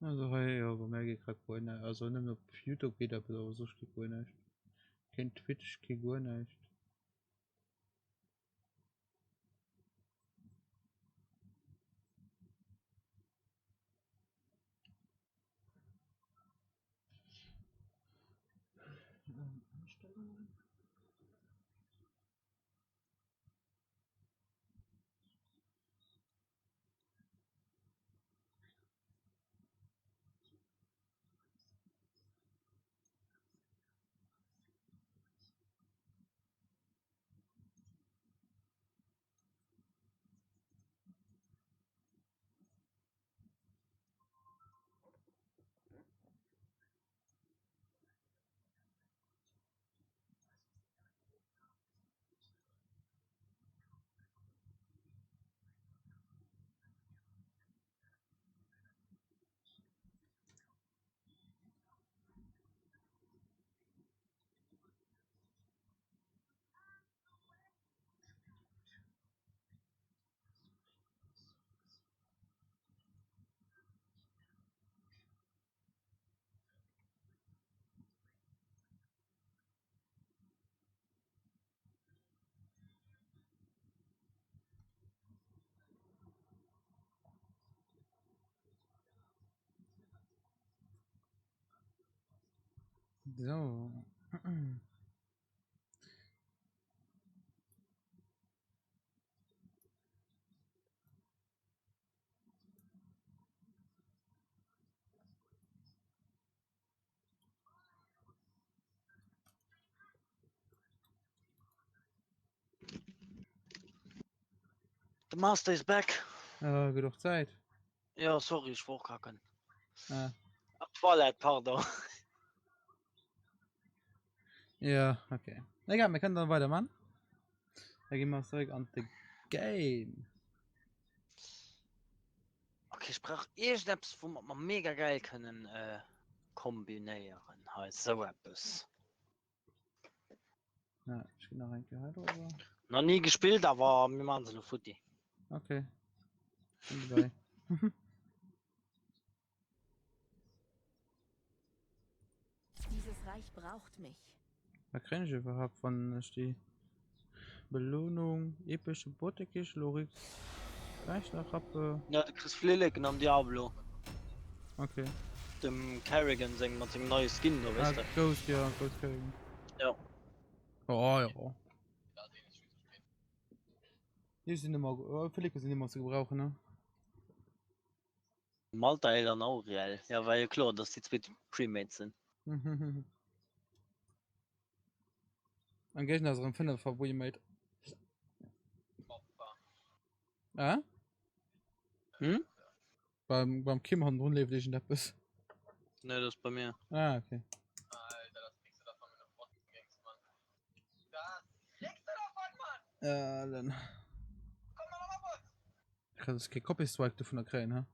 Also hey, ja, aber mehr geht grad gar nicht. Also nicht mehr auf YouTube geht aber so geht gar nicht. Kein Twitch geht gar nicht. So. The Master is back. Genug Zeit. Ja, sorry, ich war kacken. Ah. Toilette, pardon. Ja, okay. Egal, wir können dann weitermachen. Da gehen wir zurück an the game. Okay, ich brauch irgendetwas, wo man mega geil können kombinieren. Heißt so etwas. Ja, ich gehe noch ein Gehalt oder? Noch nie gespielt, aber wir machen so eine Footy. Okay. Bin dabei. Dieses Reich braucht mich. Was kriege ich überhaupt von die Belohnung? Epische Botekisch, Lorik. Reicht noch ab. Ja, du kriegst Flilliken am Diablo. Okay. Dem Kerrigan singen mit dem neuen Skin, du weißt du. Ghost, ja, Ghost kriegen. Ja. Oh, ja. Die sind immer, Felix sind immer zu gebrauchen, ne? Malta dann auch real. Ja, weil klar, dass die zwei Premates sind. An Gegner so ein Finder wo ihr mate. Ah? Hm? Beim Kim haben rund lebt ich in der Bus. Ne, das ist bei mir. Ah, okay. Ja, dann. Ich kann das kein Copy-Strike davon erkriegen, ha?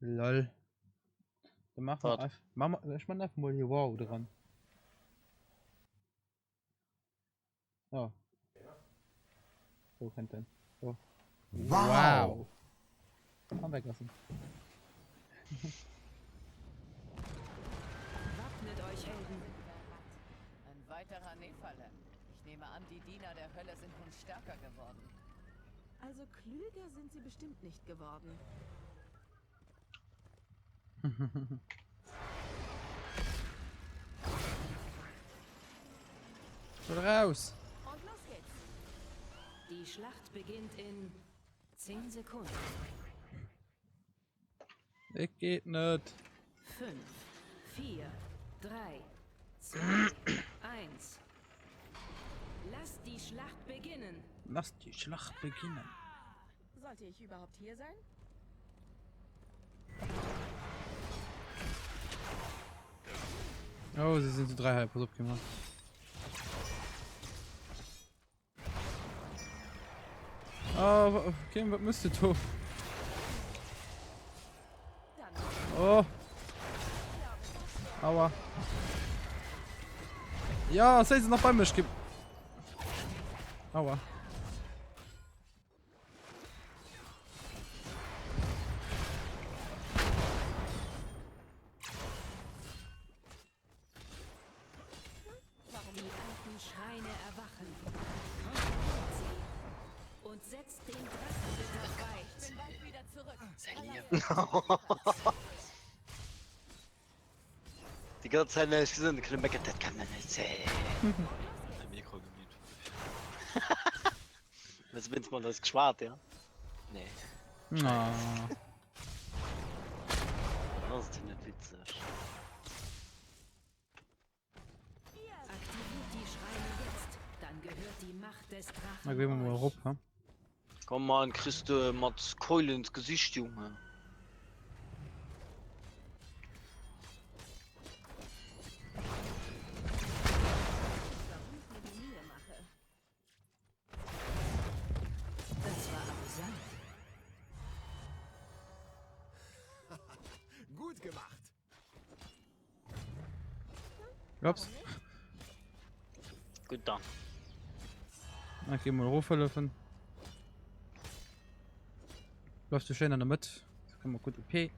Lol. Dann machen wir einfach. Ich mach einfach mal hier wow dran. Oh. So kennt den. So. Wow. Haben weglassen. Wappnet euch, Helden. Ein weiterer Nefalle. Ich nehme an, die Diener der Hölle sind nun stärker geworden. Also klüger sind sie bestimmt nicht geworden. Raus! Und los geht's. Die Schlacht beginnt in 10 Sekunden. Ich geht nicht. 5, 4, 3, 2, 1. Lasst die Schlacht beginnen. Lass die Schlacht beginnen. Sollte ich überhaupt hier sein? Oh, sie sind zu 3 halb. Pass auf, gemacht. Oh, okay, was müsste du? Oh. Aua. Ja, sei sie noch bei mir, ich geb. Aua. Die ganze Zeit nicht gesehen, die können das kann man nicht sehen. Ein Mikro gemüt. Was willst man das geschwart, ja? Nee. Na. Das ist nicht witzig. Aktiviert die Schreine jetzt. Dann gehört die Macht des Drachen. Na, gehen wir mal euch. rup, ha? Komm mal, kriegst du mit Keule ins Gesicht, Junge. Warum ich mir die Mühe mache? Das war amüsant. Gut gemacht. Ups. Gut dann. Na, gehen wir mal rufen. Läufst du schön an der Mitte? Das kann man gut OP. Wollte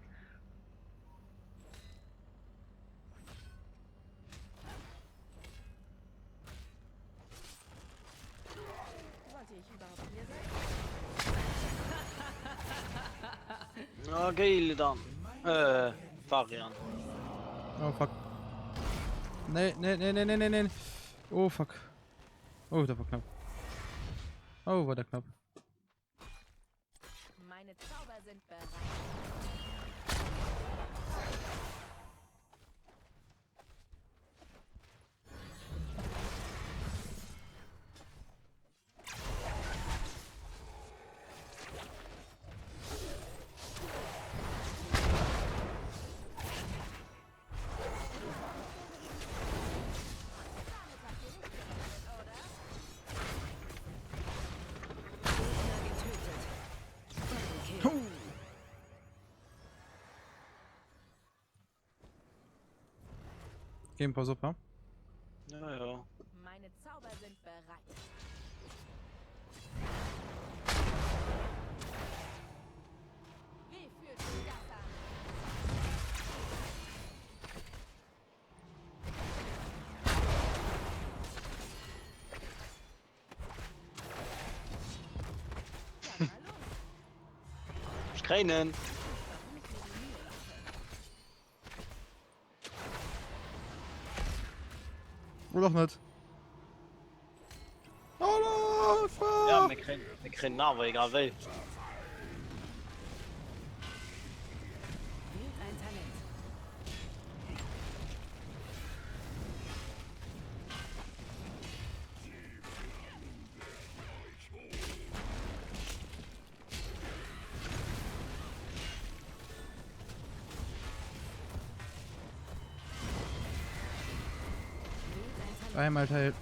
ich überhaupt hier sein? Ja, geil dann. Varian. Oh fuck. Nee. Oh fuck. Oh, der war knapp. Oh, war der knapp. Meine Zauber sind bereit. Game Pause, super. Ja. Meine Zauber sind bereit. Wie fühlt sich das an? Ja, mal los. Schreinen. Warum ich mir die Mühe mache? Oder auch nicht. Oh no, fuck. Ja, wir kriegen aber egal wie. Wählt ein Talent. Einmal Teil.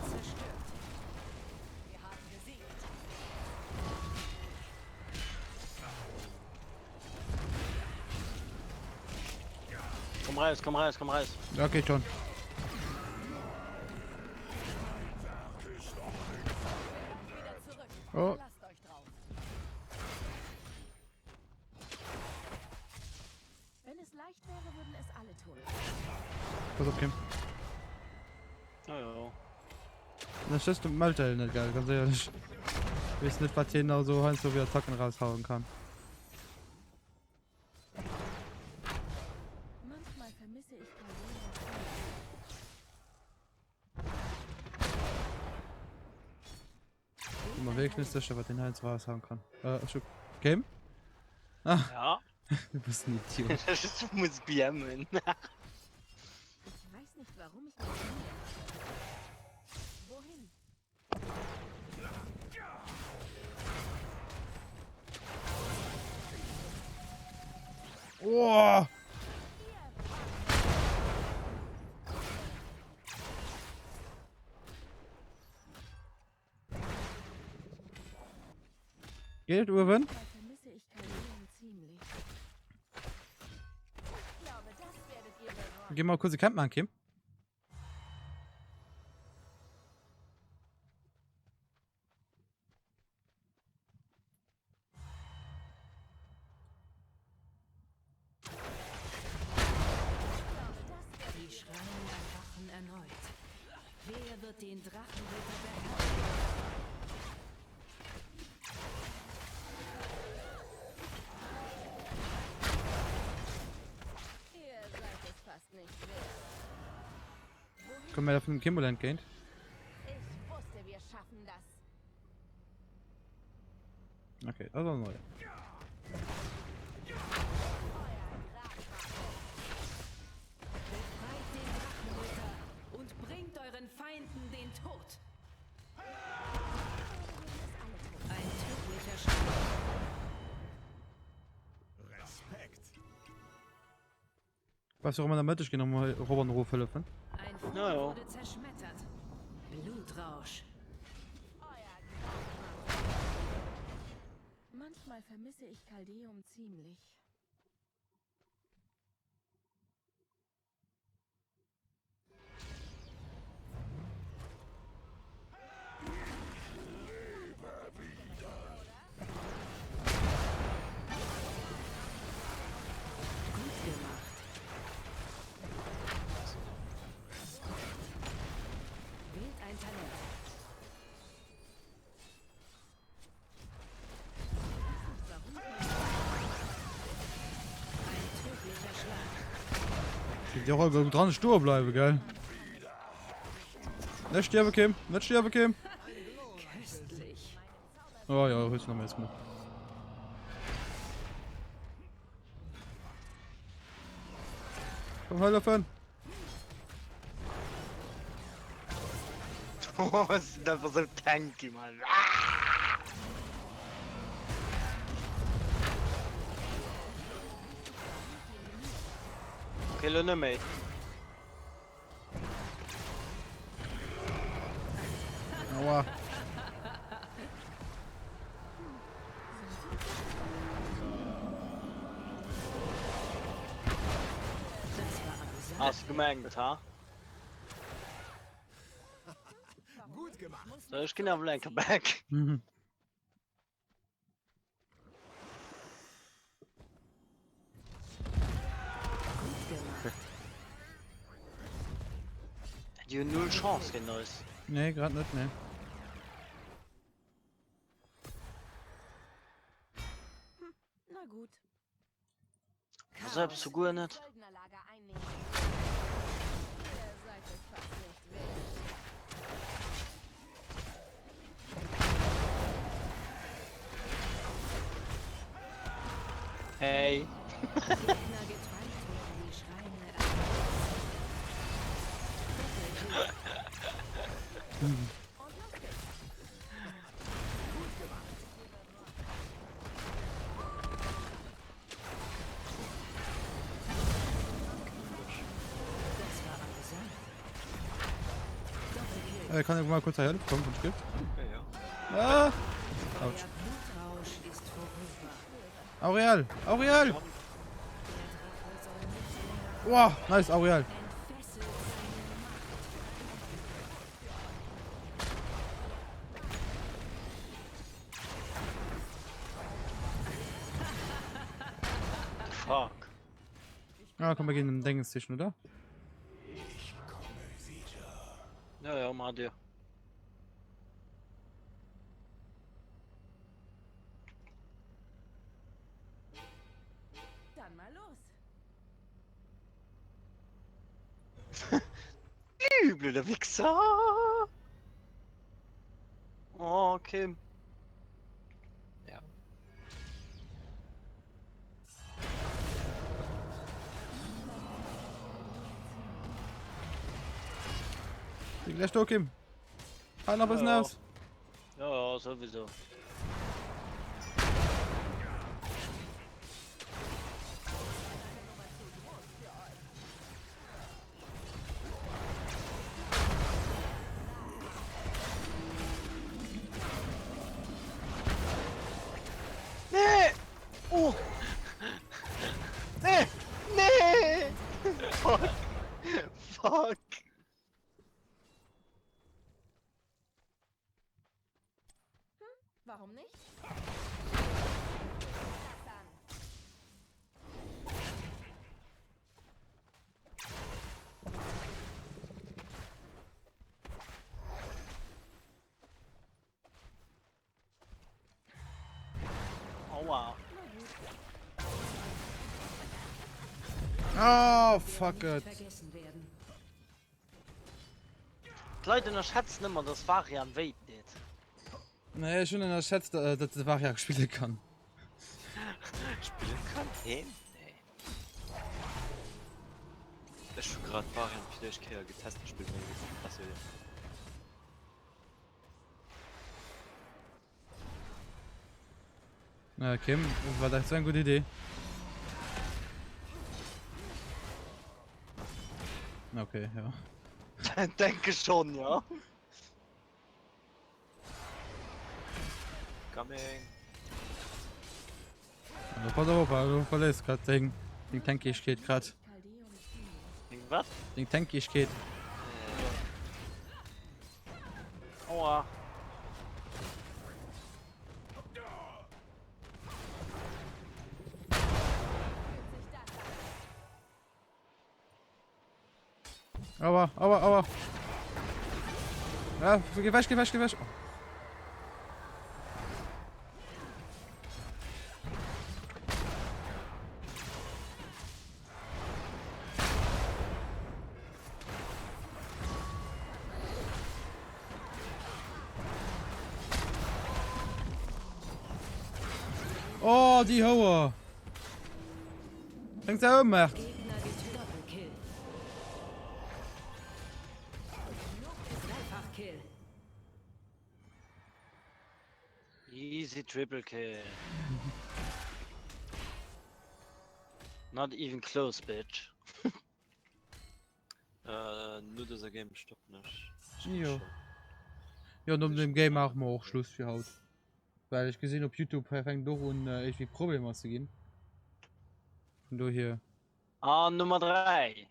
Zerstört. Wir haben gesiegt. Komm raus. Ja, okay, schon. Wieder zurück. Oh. Lasst euch drauf. Wenn es leicht wäre, würden es alle tun. Pass auf, Kim. Ja. Das ist mal Teil nicht geil, ganz ehrlich. Ich weiß nicht, was hier genau so Heinz so wie Attacken raushauen kann. Manchmal vermisse ich Karriere. Ich bin mir wirklich nicht sicher, was den Heinz raushauen kann. Schon. Game? Ah, Ja. du bist ein Idiot. Das muss BMen. Ich weiß nicht, warum ich mir die Mühe mache. Wohin? Oh! Geht, Urban? Manchmal vermisse ich Karrieren ziemlich. Ich glaube, das werdet ihr bereuen. Geh mal kurz die Camp machen, Kim. Wer wird den Drachenritter beherrschen? Ihr seid es fast nicht wert. Können wir da von dem Kimberland gehen? Ich wusste, wir schaffen das. Okay, das ist neu. Befreit den Drachenritter und bringt euren Feinden den Tod. Ein tödlicher Schlag. Respekt. Was auch immer damit ich genau mal Robert Ruf helfen. Ein Fund Ja, ja. wurde zerschmettert. Blutrausch. Manchmal vermisse ich Caldeum ziemlich. Gut gemacht. Wählt ein Talent. Ein tödlicher Schlag. Die auch gut dran stur bleiben, gell? Nicht sterben, Kim. Nicht sterben, Kim. Köstlich. Oh ja, heute noch mal jetzt mal. Komm, helfen. Oh, es sind einfach so tanky, Mann. Okay, Lunde, mate. Aua. Hast du gemerkt, ha? Gut gemacht. So, ich gehe auf Lenkerback. Mhm. Die haben null Chance, genau. Nee, grad nicht, ne. Na gut. Selbst so gut nicht. Söldnerlager einnehmen. Ihr seid es fast nicht wert. Hey. Gegner getreibt wurden die Schreine und lustig. Das war amüsant. Doppelkill. Kann ich mal kurz helfen? Komm, gut geht. Ja, ja. Ah! Euer Blutrausch ist vorüber. Auriel! Auriel! Der Drache soll nicht Wow, länger nice, Auriel. entfesselt seine Macht. Fuck. Ja, komm, wir gehen in den Denkenstation, oder? Ja, ja, mal dir. Dann mal los. Übel, der Wichser. Oh, okay. Ja. Die gleich durch, Kim. Halt noch ein bisschen Ja. aus. Ja, ja, sowieso. Nee! Oh! Nee! Nee! Fuck! Fuck! Warum nicht? Oh, fuck it. Vergessen werden. Die Leute unterschätzen immer, dass Varian weit nicht. Nee, schon unterschätzt, dass das Varian spielen kann. Spielen kann? Nee. Ich schon gerade Varian vielleicht getestet spielen. Also, Na, Kim, das war echt so eine gute Idee. Okay, ja. Denke schon, ja. coming. Also, pass auf, du verlässt gerade den Tankigkeit gerade. Was? Den Tankigkeit. Aua. Aua. Ja, geh weg. Oh, die Hauer. Fängt er macht. Gegner Doppelkill. Dreifachkill. Easy triple kill. Not even close, bitch. Nur dieser Game stoppt nicht. Jo. Ja, und um dem Game machen wir auch Schluss für Haut. Weil ich gesehen auf YouTube fängt doch und irgendwie Probleme zu gehen. Und du hier. Ah, Nummer 3.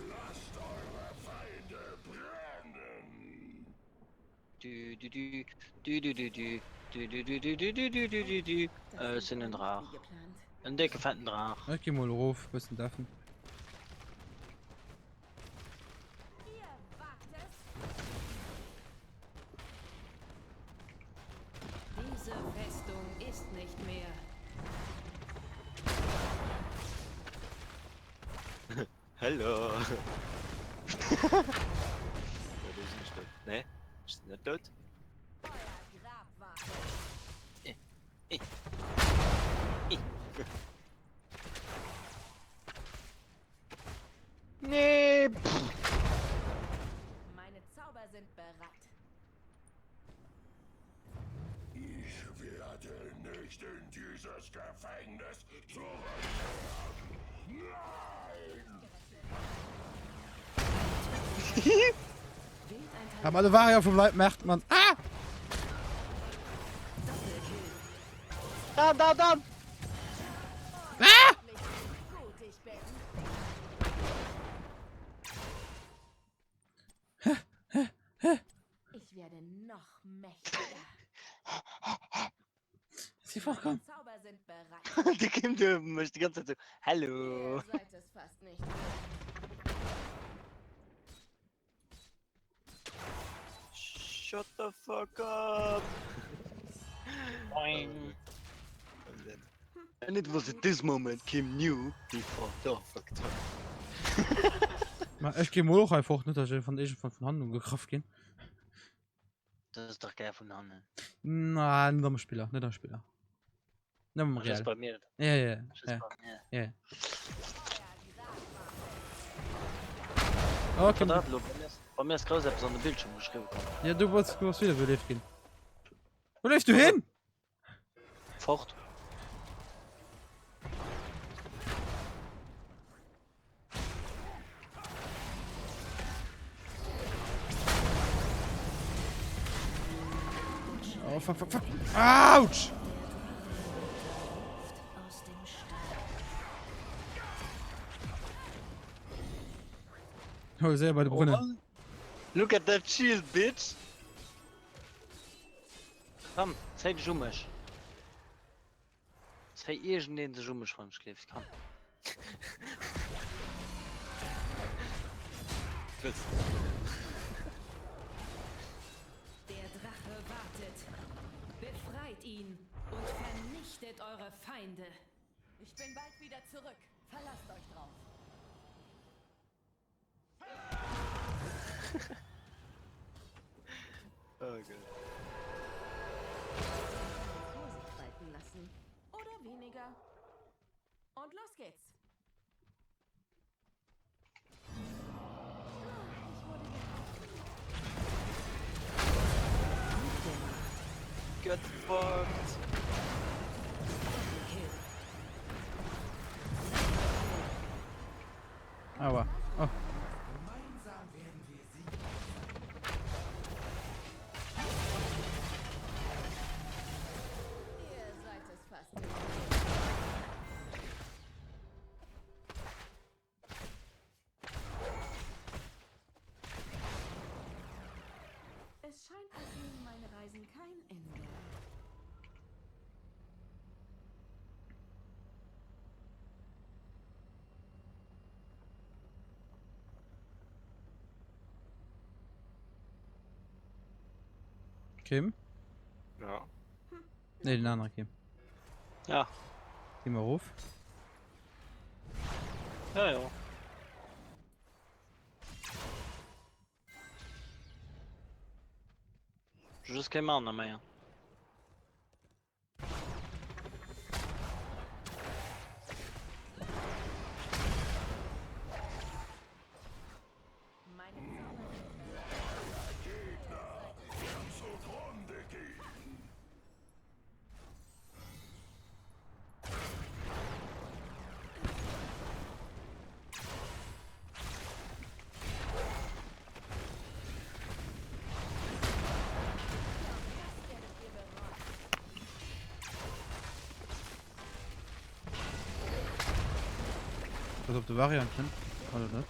Lasst eure Feinde brennen. Sind ein Drach. Wie geplant. Ein dicker fetten Drach. Ich geh mal rauf, was denn davon? Ihr wagt es. Diese Festung ist nicht mehr. Hallo. Ja, du bist nicht tot. Nee, ist nicht tot. Euer Grab wartet. Nee. Meine Zauber sind bereit. Ich werde nicht in dieses Gefängnis zurückkehren. Nein! Wählt ein Teil. Aber alle Varia vom Leib macht man. Ah! Da. Gut, ich bin. Ich werde noch mächtiger. Sie vorkommen. Zauber sind bereit. Die Kim dürfen mich die ganze Zeit so. Hallo. Ihr seid es fast nicht. Shut the fuck up. Boing. Und dann- And it was at this moment Kim knew he fucked up. Fucked up. Ich geh mal auch einfach nicht, dass ich von Handlung gekraft gehen. Das ist doch geil von Hanne. Nein, nicht am Spieler, nicht am Spieler. Nicht am Das ist Real. bei mir. Ja. Das ist bei mir. Ja. Bei Okay, mir bei mir ist groß etwas an den Bildschirm geschrieben. ja, du wolltest wieder belebt gehen. Wo läufst du hin? Fort. Oh, fuck. Autsch! Aus dem Stall. Oh, sehr bei der Brunne. Look at that shield, bitch. Komm, zeig dich um mich. Zeig irgendeinen sich um mich von schläft. Komm. Willst Der Drache wartet. Befreit ihn und vernichtet eure Feinde. Ich bin bald wieder zurück. Verlasst euch drauf. Okay. Vorsicht walten lassen. Oder weniger. Und los geht's. Getfuckt. Aber. Oh. Ihr seid es fast. Es scheint, als nehmen meine Reisen kein Ende. Kim? Ja. Ne, den anderen Kim. Ja. Geh mal ruf. Ja, ja. Just kein Mann mehr. Meine Zauber. Was auf die Varianten? Oder nicht?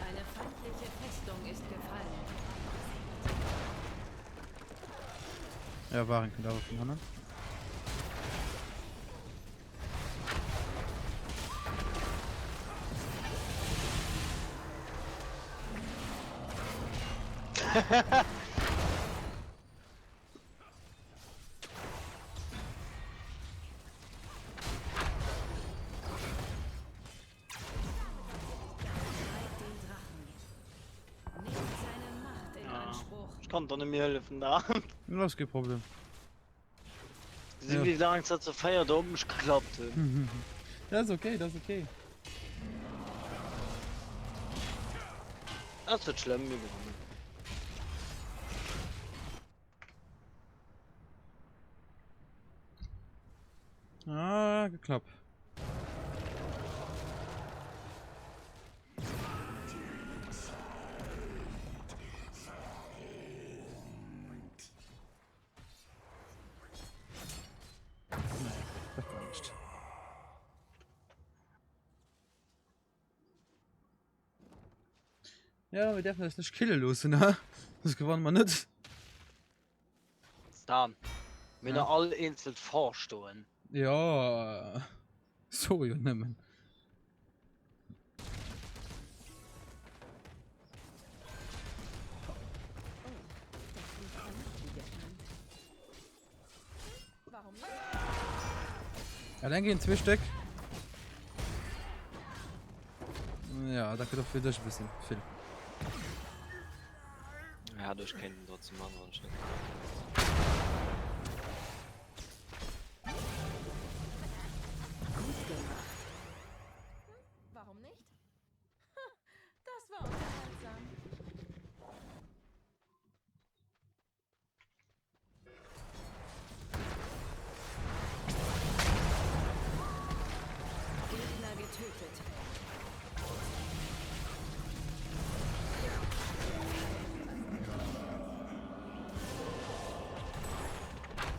Eine feindliche Festung ist gefallen. Ja, Waren könnte auch von anderen. Nehmt seine Macht in Ja. Anspruch. Ich kann doch nicht mehr helfen da. Ja, das ist kein Problem. Sie Ja. wie lange es hat zur Feier da oben nicht geklappt. Das ist okay, das ist okay. Das wird schlimm, wir gewonnen. Ah, geklappt. Nee, das war nicht. Ja, wir dürfen das nicht killen los, ne? Das gewann man nicht. Dann. Wenn Ja. ja. Alle einzeln vorstehen. Ja, so ja nimmen. Warum nicht? Ja, dann gehen zwei Stück. Ja, danke doch für dich ein bisschen. Viel. Ja, durch kennen trotzdem anderen Schnitt. Warum nicht? Das war unterhaltsam. Gegner getötet.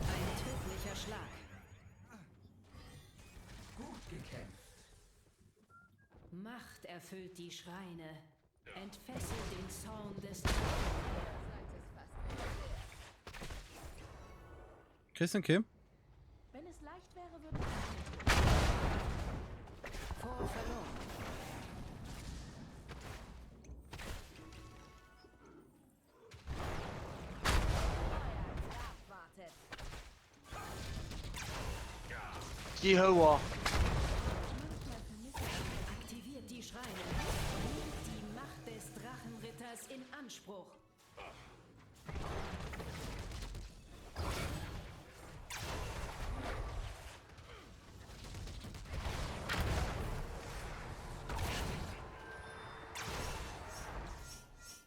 Ein tödlicher Schlag. Gut gekämpft. Macht erfüllt die Schreine. Entfesselt den Zorn des Christian Kim? Wenn es leicht wäre, würde ich vor verloren. Wartet. Die Hauer. Manchmal vermisse ich. Aktiviert die Schreine. Nehmt die Macht des Drachenritters in Anspruch.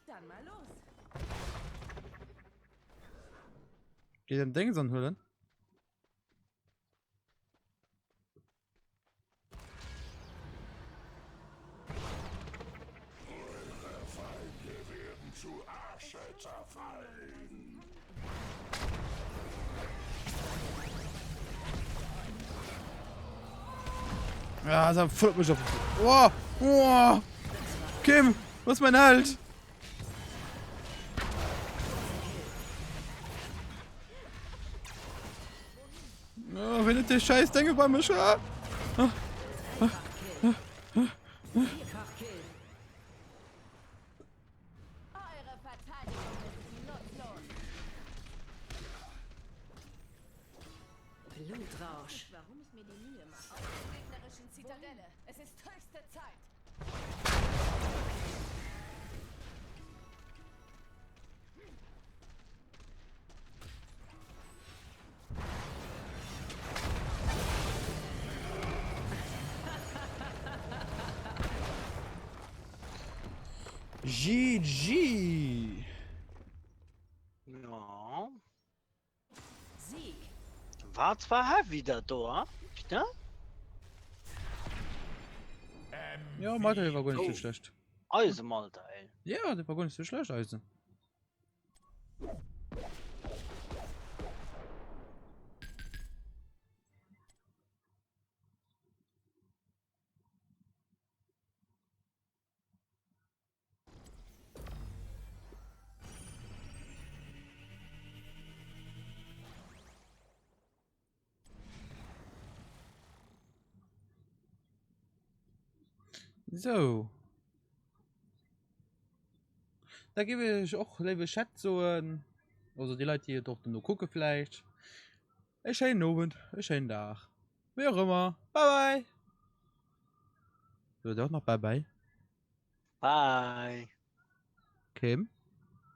Dann mal los. Geht den Ding anhüllen? Zu Asche zerfallen. Ja, das voll mich auf. Oh, oh. Kim, was ist mein Halt? Oh, wenn der Scheiß Dinge bei mir schreibt. Eure Verteidigung ist nutzlos. Blutrausch. Warum ich mir die Mühe mache. Aus der gegnerischen Zitadelle. Es ist höchste Zeit. GG. Ja. Sieg. War zwar heavy da, ne? Ja, Malta, der war gar nicht so schlecht. Also Malta, ey. Ja, der war gar nicht so schlecht, also. So. Da gebe ich auch liebe Chat so, also die Leute, die dort nur gucken vielleicht. Einen schönen Abend, einen schönen Tag. Wie auch immer. Bye bye. So, doch noch bye bye. Bye. Kim?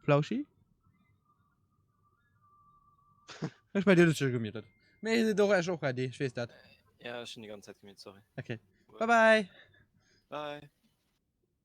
Flauschi? Ich meine, das schon gemietet. Mir ist doch erst auch ready, ich weiß das. Ja, schon die ganze Zeit gemäht, sorry. Okay. Bye bye. Bye.